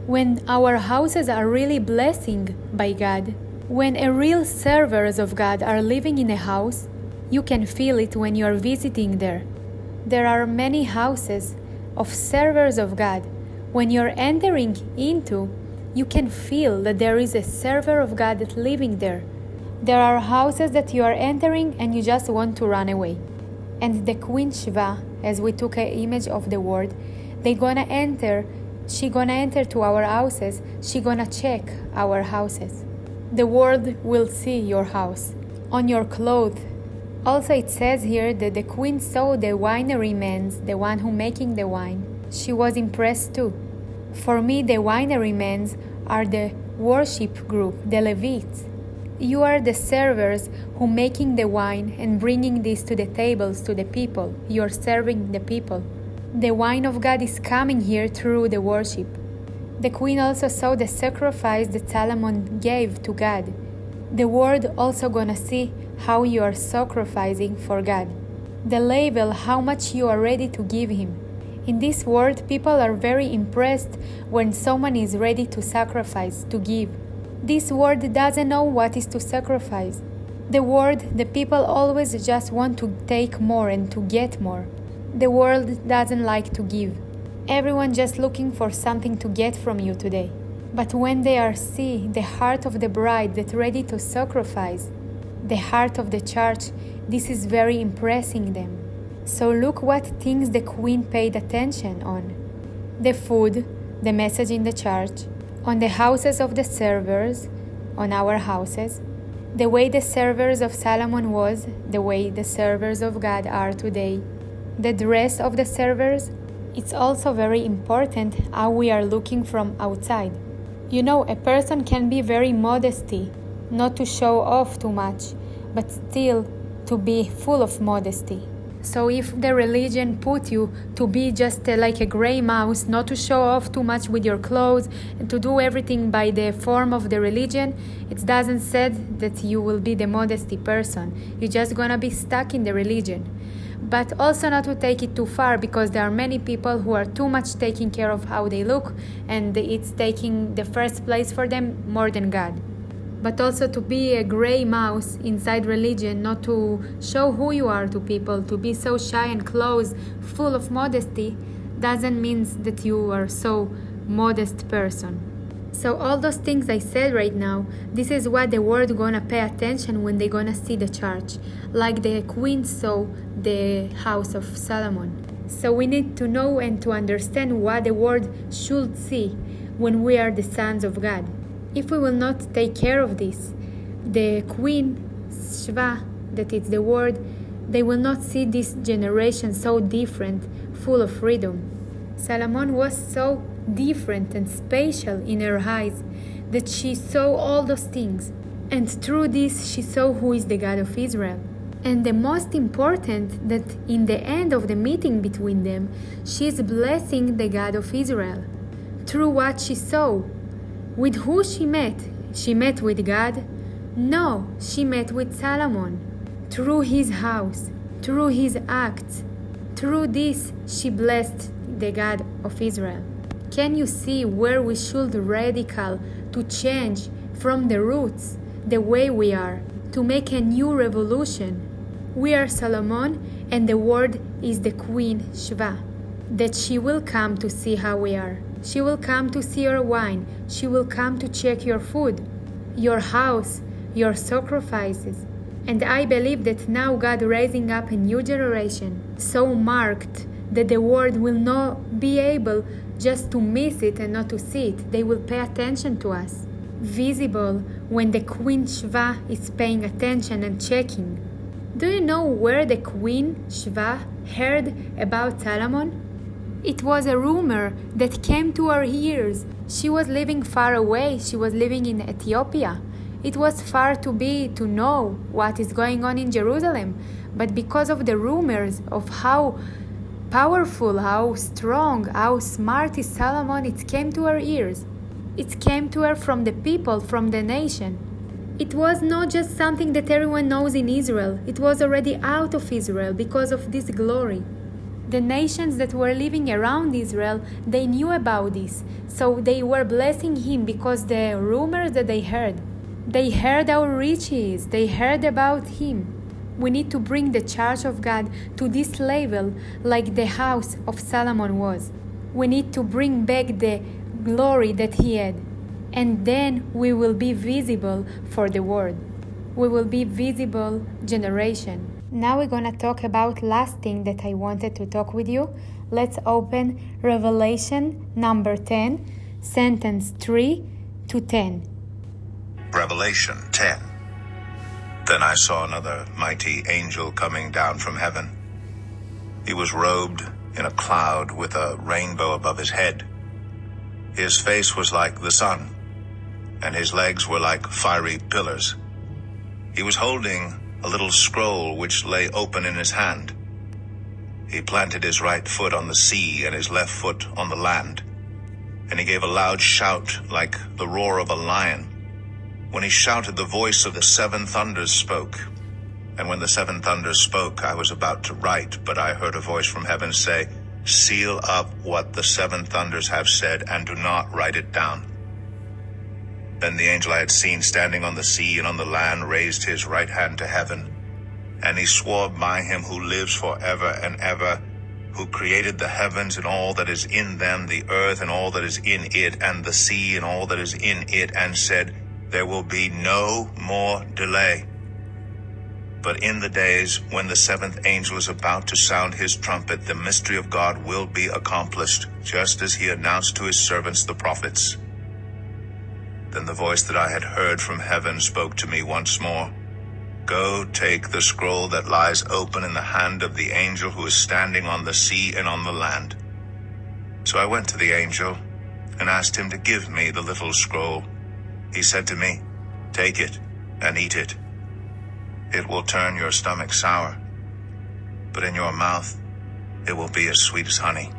When our houses are really blessing by God, when a real servers of God are living in a house, you can feel it when you are visiting there. There are many houses of servers of God. When you're entering into, you can feel that there is a server of God that's living there. There are houses that you are entering and you just want to run away. And the Queen Sheva, as we took an image of the word, she gonna enter to our houses, she gonna check our houses. The world will see your house, on your clothes. Also it says here that the queen saw the winery men, the one who making the wine. She was impressed too. For me, the winery men are the worship group, the Levites. You are the servers who making the wine and bringing this to the tables to the people. You are serving the people. The wine of God is coming here through the worship. The queen also saw the sacrifice that Solomon gave to God. The world also gonna see how you are sacrificing for God. The level, how much you are ready to give Him. In this world, people are very impressed when someone is ready to sacrifice, to give. This world doesn't know what is to sacrifice. The world, the people always just want to take more and to get more. The world doesn't like to give. Everyone just looking for something to get from you today. But when they are see the heart of the bride that's ready to sacrifice, the heart of the church, this is very impressing them. So look what things the queen paid attention on. The food, the message in the church, on the houses of the servers, on our houses, the way the servers of Solomon was, the way the servers of God are today, the dress of the servers. It's also very important how we are looking from outside. You know, a person can be very modesty, not to show off too much, but still to be full of modesty. So if the religion put you to be just like a gray mouse, not to show off too much with your clothes, and to do everything by the form of the religion, it doesn't say that you will be the modesty person. You're just gonna be stuck in the religion. But also not to take it too far, because there are many people who are too much taking care of how they look, and it's taking the first place for them more than God. But also to be a gray mouse inside religion, not to show who you are to people, to be so shy and closed, full of modesty, doesn't mean that you are so modest person. So all those things I said right now, this is what the world gonna pay attention when they gonna see the church, like the queen saw the house of Solomon. So we need to know and to understand what the world should see when we are the sons of God. If we will not take care of this, the queen, Shva, that is the word, they will not see this generation so different, full of freedom. Solomon was so different and special in her eyes that she saw all those things. And through this, she saw who is the God of Israel. And the most important, that in the end of the meeting between them, she is blessing the God of Israel. Through what she saw. With who she met? She met with God? No, she met with Solomon. Through his house, through his acts. Through this, she blessed the God of Israel. Can you see where we should radical to change from the roots, the way we are, to make a new revolution? We are Solomon, and the word is the queen Shva, that she will come to see how we are. She will come to see your wine. She will come to check your food, your house, your sacrifices. And I believe that now God raising up a new generation, so marked that the world will not be able just to miss it and not to see it. They will pay attention to us. Visible when the Queen Shva is paying attention and checking. Do you know where the Queen Shva heard about Solomon? It was a rumor that came to her ears. She was living far away. She was living in Ethiopia. It was far to know what is going on in Jerusalem. But because of the rumors of how powerful, how strong, how smart is Solomon, it came to her ears. It came to her from the people, from the nation. It was not just something that everyone knows in Israel. It was already out of Israel because of this glory. The nations that were living around Israel, they knew about this. So they were blessing him because the rumors that they heard how rich he is. They heard about him. We need to bring the church of God to this level like the house of Solomon was. We need to bring back the glory that he had. And then we will be visible for the world. We will be visible generation. Now we're gonna talk about last thing that I wanted to talk with you. Let's open Revelation number 10, sentence 3 to 10. Revelation 10. Then I saw another mighty angel coming down from heaven. He was robed in a cloud with a rainbow above his head. His face was like the sun, and his legs were like fiery pillars. He was holding a little scroll which lay open in his hand. He planted his right foot on the sea and his left foot on the land, and he gave a loud shout like the roar of a lion. When he shouted, the voice of the seven thunders spoke. And when the seven thunders spoke, I was about to write, but I heard a voice from heaven say, "Seal up what the seven thunders have said, and do not write it down." Then the angel I had seen standing on the sea and on the land raised his right hand to heaven, and he swore by him who lives forever and ever, who created the heavens and all that is in them, the earth and all that is in it, and the sea and all that is in it, and said, "There will be no more delay. But in the days when the seventh angel is about to sound his trumpet, the mystery of God will be accomplished, just as he announced to his servants the prophets." Then the voice that I had heard from heaven spoke to me once more, "Go, take the scroll that lies open in the hand of the angel who is standing on the sea and on the land." So I went to the angel and asked him to give me the little scroll. He said to me, "Take it and eat it. It will turn your stomach sour, but in your mouth it will be as sweet as honey."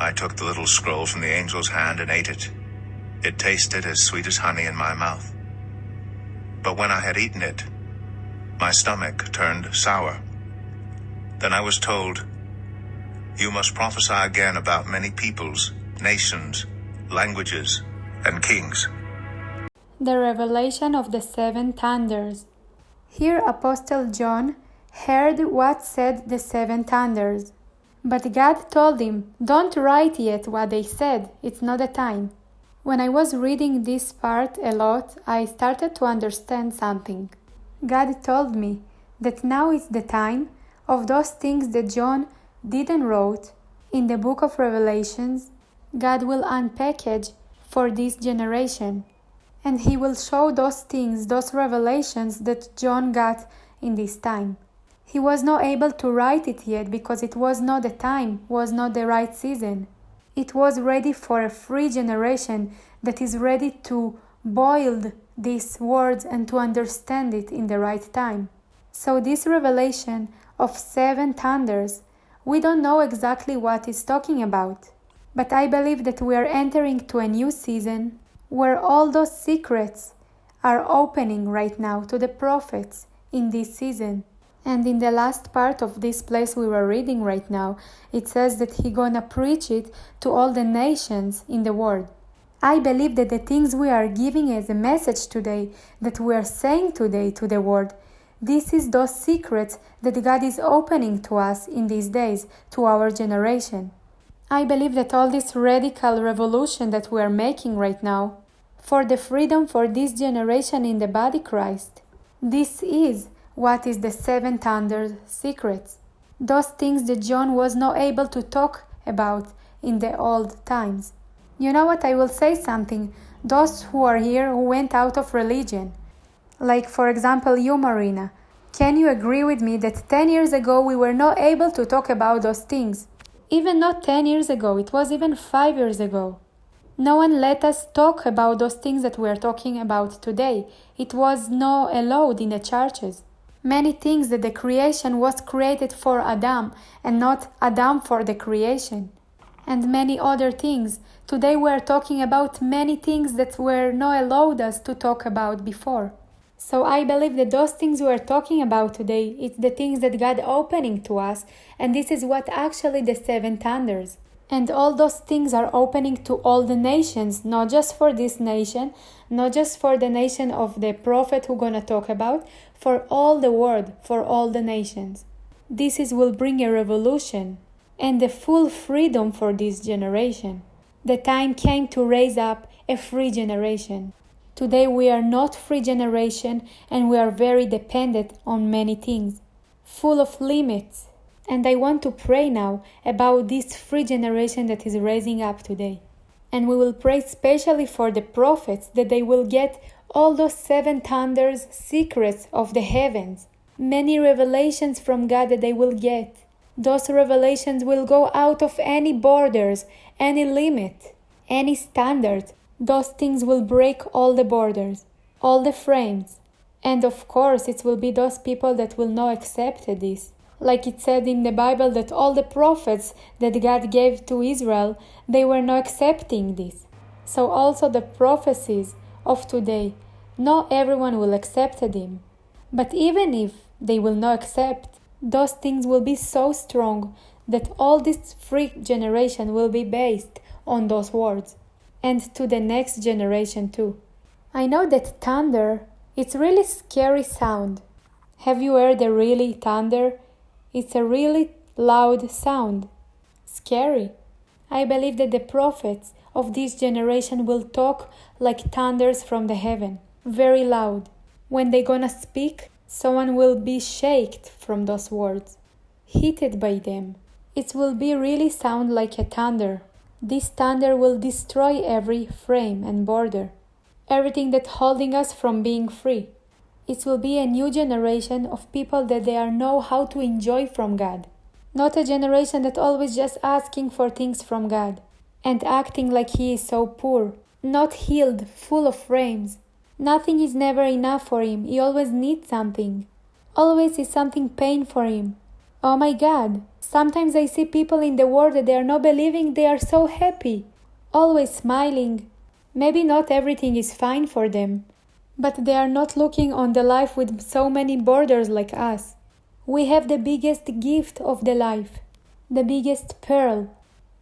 I took the little scroll from the angel's hand and ate it. It tasted as sweet as honey in my mouth. But when I had eaten it, my stomach turned sour. Then I was told, "You must prophesy again about many peoples, nations, languages, and kings." The revelation of the seven thunders. Here Apostle John heard what said the seven thunders. But God told him, "Don't write yet what they said, it's not the time." When I was reading this part a lot, I started to understand something. God told me that now is the time of those things that John didn't wrote in the book of Revelations. God will unpackage for this generation, and he will show those things, those revelations that John got in this time. He was not able to write it yet because it was not the time, was not the right season. It was ready for a free generation that is ready to boil these words and to understand it in the right time. So this revelation of seven thunders, we don't know exactly what it's talking about. But I believe that we are entering to a new season where all those secrets are opening right now to the prophets in this season. And in the last part of this place we were reading right now, it says that He's gonna preach it to all the nations in the world. I believe that the things we are giving as a message today, that we are saying today to the world, this is those secrets that God is opening to us in these days, to our generation. I believe that all this radical revolution that we are making right now, for the freedom for this generation in the body Christ, this is what is the seven thunder secrets. Those things that John was not able to talk about in the old times. You know what, I will say something. Those who are here who went out of religion, like for example you, Marina, can you agree with me that 10 years ago we were not able to talk about those things? Even not 10 years ago, it was even 5 years ago. No one let us talk about those things that we are talking about today. It was not allowed in the churches. Many things that the creation was created for Adam and not Adam for the creation. And many other things. Today we are talking about many things that were not allowed us to talk about before. So I believe that those things we are talking about today, it's the things that God opening to us, and this is what actually the seven thunders. And all those things are opening to all the nations, not just for this nation, not just for the nation of the prophet we're going to talk about, for all the world, for all the nations. This will bring a revolution and the full freedom for this generation. The time came to raise up a free generation. Today we are not free generation and we are very dependent on many things, full of limits. And I want to pray now about this free generation that is raising up today. And we will pray especially for the prophets that they will get all those seven thunders secrets of the heavens. Many revelations from God that they will get. Those revelations will go out of any borders, any limit, any standard. Those things will break all the borders, all the frames. And of course, it will be those people that will not accept this. Like it said in the Bible that all the prophets that God gave to Israel, they were not accepting this. So also the prophecies of today, not everyone will accept them. But even if they will not accept, those things will be so strong that all this free generation will be based on those words. And to the next generation too. I know that thunder, it's really scary sound. Have you heard a really thunder? It's a really loud sound. Scary. I believe that the prophets of this generation will talk like thunders from the heaven, very loud. When they're gonna speak, someone will be shaken from those words, heated by them. It will be really sound like a thunder. This thunder will destroy every frame and border, everything that's holding us from being free. It will be a new generation of people that they know how to enjoy from God. Not a generation that always just asking for things from God and acting like He is so poor, not healed, full of frames. Nothing is never enough for him. He always needs something. Always is something pain for him. Oh my God. Sometimes I see people in the world that they are not believing they are so happy. Always smiling. Maybe not everything is fine for them. But they are not looking on the life with so many borders like us. We have the biggest gift of the life. The biggest pearl.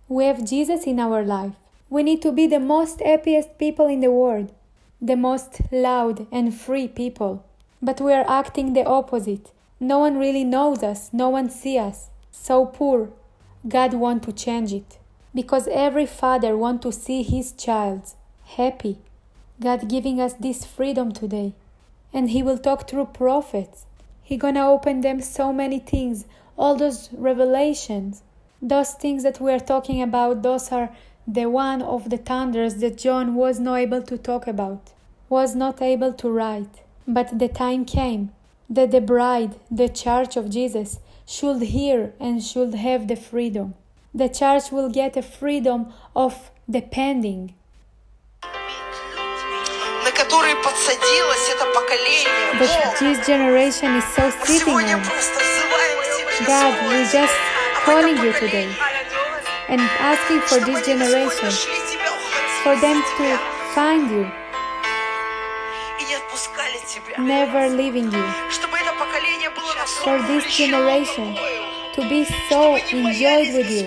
We have Jesus in our life. We need to be the most happiest people in the world. The most loud and free people. But we are acting the opposite. No one really knows us. No one sees us. So poor. God wants to change it. Because every father wants to see his child happy. God giving us this freedom today. And He will talk through prophets. He gonna open them so many things. All those revelations. Those things that we are talking about, those are the one of the thunders that John was not able to talk about. Was not able to write. But the time came that the bride, the church of Jesus, should hear and should have the freedom. The church will get a freedom of depending. That this generation is so sitting on. God, we're just calling you today and asking for this generation, for them to find you, never leaving you, for this generation to be so enjoyed with you.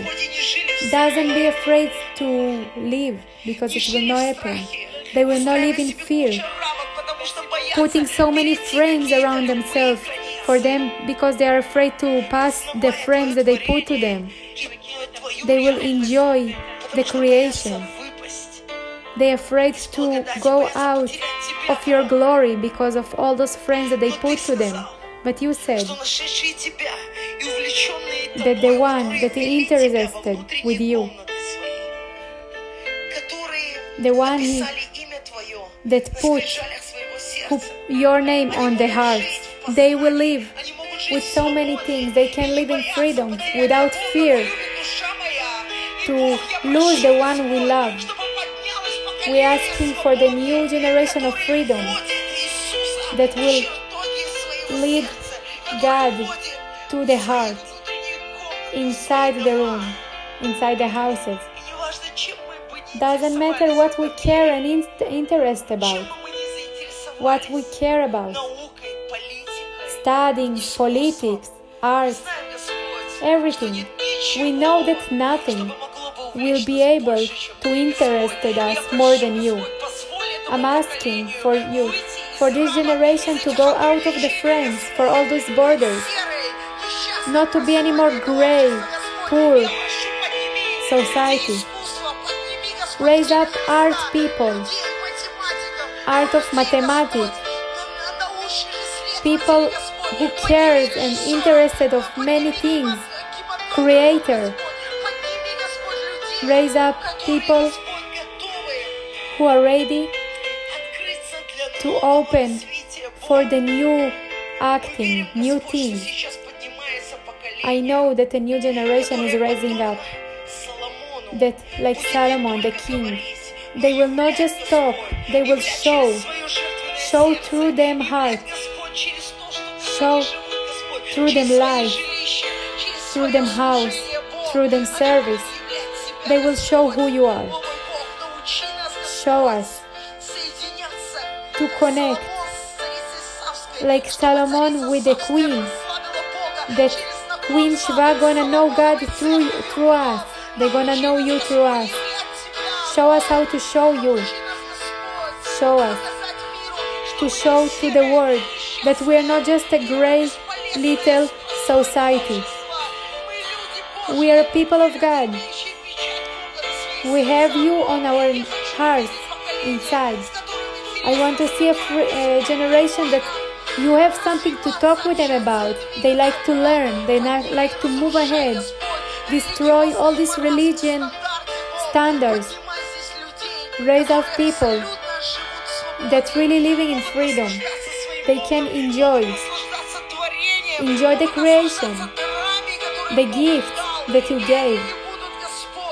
Doesn't be afraid to leave, because it will not happen. They will not live in fear, putting so many frames around themselves for them because they are afraid to pass the frames that they put to them. They will enjoy the creation. They are afraid to go out of your glory because of all those frames that they put to them. But you said that the one that is interested with you, the one that put your name on the heart, they will live with so many things. They can live in freedom without fear to lose the one we love. We are asking for the new generation of freedom that will lead God to the heart, inside the room, inside the houses. Doesn't matter what we care and interest about, what we care about. Studying, politics, art, everything. We know that nothing will be able to interest us more than you. I'm asking for you, for this generation to go out of the frames, for all those borders, not to be any more gray, poor society. Raise up art people, art of mathematics, people who cares and interested of many things, creator. Raise up people who are ready to open for the new acting, new things. I know that a new generation is rising up, that like Solomon the king, They will not just talk, they will show through them heart, show through them life, through them house, through them service. They will show who you are. Show us to connect like Solomon with the queen, that Queen Sheba gonna know God through us. They're gonna know you through us. Show us how to show you. Show us to show to the world that we are not just a gray little society. We are people of God. We have you on our hearts inside. I want to see a generation that you have something to talk with them about. They like to learn. They like to move ahead. Destroy all these religion standards. Raise up people that really living in freedom. They can enjoy the creation, the gift that you gave.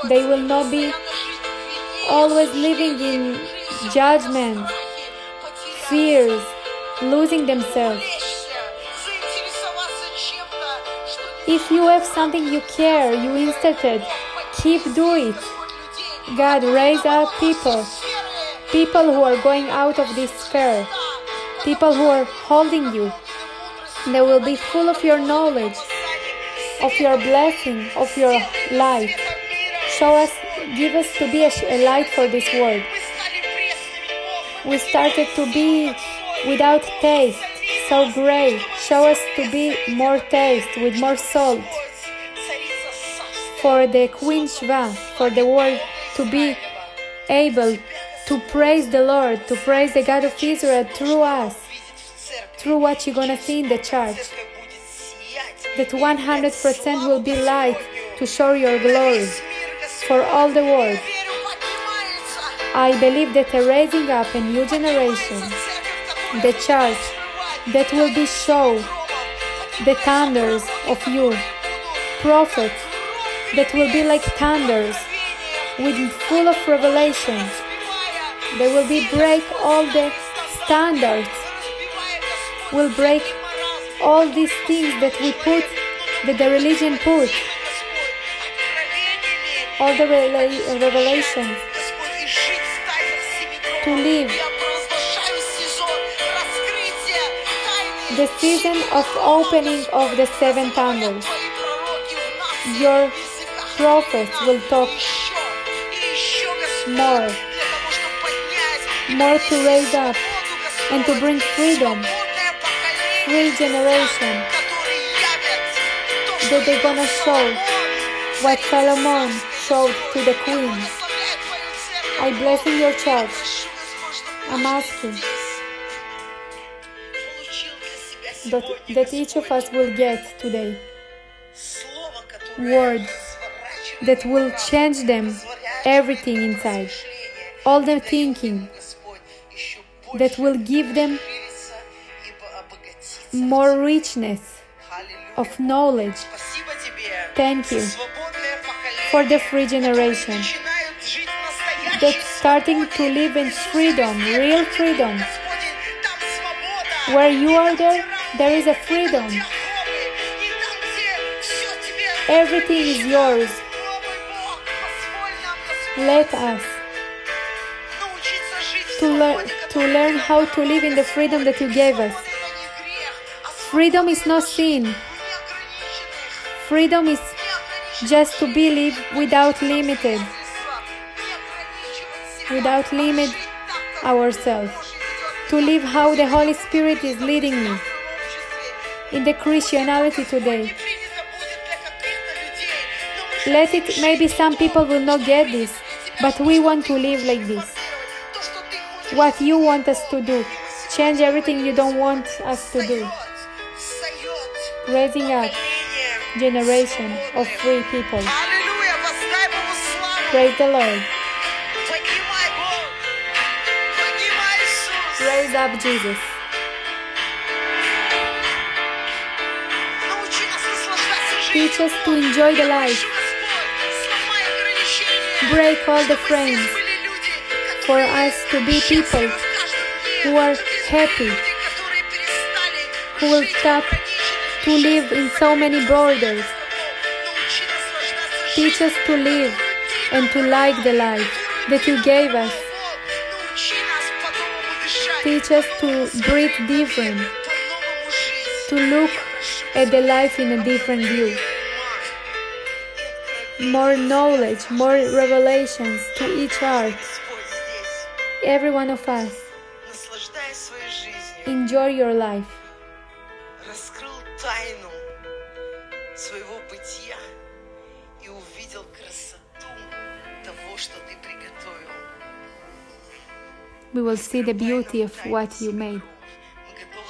They will not be always living in judgment, fears, losing themselves. If you have something you care, you interested, keep doing it. God, raise up people who are going out of this sphere, people who are holding you. They will be full of your knowledge, of your blessing, of your light. Show us, give us to be a light for this world. We started to be without taste, so great. Show us to be more taste, with more salt. For the Queen Sheba, for the world to be able to praise the Lord, to praise the God of Israel through us, through what you're gonna see in the church. That 100% will be light to show your glory for all the world. I believe that raising up a new generation, the church, that will be show the thunders of you, prophets that will be like thunders, with full of revelations. They will be break all the standards, will break all these things that we put, that the religion put, all the revelations, to live the season of opening of the seven thunders. Your prophets will talk more to raise up and to bring freedom, free generation, that they're gonna show what Solomon showed to the queen. I bless in your church. I'm asking that each of us will get today word that will change them, everything inside, all their thinking, that will give them more richness of knowledge. Thank you for the free generation that's starting to live in freedom, real freedom. Where you are there is a freedom. Everything is yours. Let us to learn how to live in the freedom that you gave us. Freedom is not sin. Freedom is just to be live without limit ourselves. To live how the Holy Spirit is leading me in the Christianity today. Maybe some people will not get this, but we want to live like this. What you want us to do, change everything you don't want us to do. Raising up generation of free people. Praise the Lord. Raise up Jesus. Teach us to enjoy the life. Break all the frames. for us to be people who are happy, who will stop to live in so many borders. Teach us to live and to like the life that you gave us. Teach us to breathe different, to look at the life in a different view. More knowledge, more revelations to each heart. Every one of us. Enjoy your life. Раскрыл тайну своего бытия и увидел красоту того, что ты приготовил. We will see the beauty of what you made.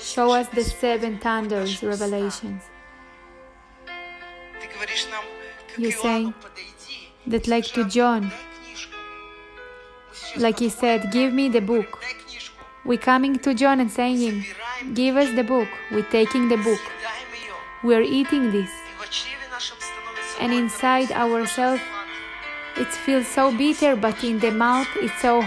Show us the seven thunders revelations. Ты говоришь нам, как You Иоанну, saying подойди, that like to John, дай книжку. Мы сейчас like he said, give me the book. дай книжку. We coming to John and saying him, give us the book. We're taking the book. Съедаем ее, We are eating this. и в чреве нашем становится And горько. inside ourselves, it feels so bitter, but in the mouth, it's so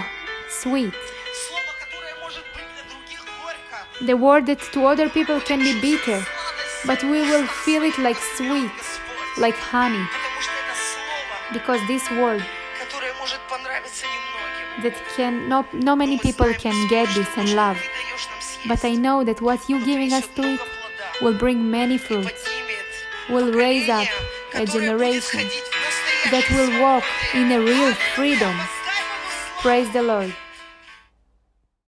sweet. Слово, которое может быть для других горько, The word that to other people can be bitter, but we will feel it like sweet, like honey, потому что это слово, because this word которое может понравиться немногим. that can no many people can get this and love. Ты даешь нам съесть, But I know that what you giving us to it will bring many fruits, поднимет will raise up поколение, a которое будет generation ходить в настоящем that will walk in a real freedom. Дай Богу славу. Praise the Lord.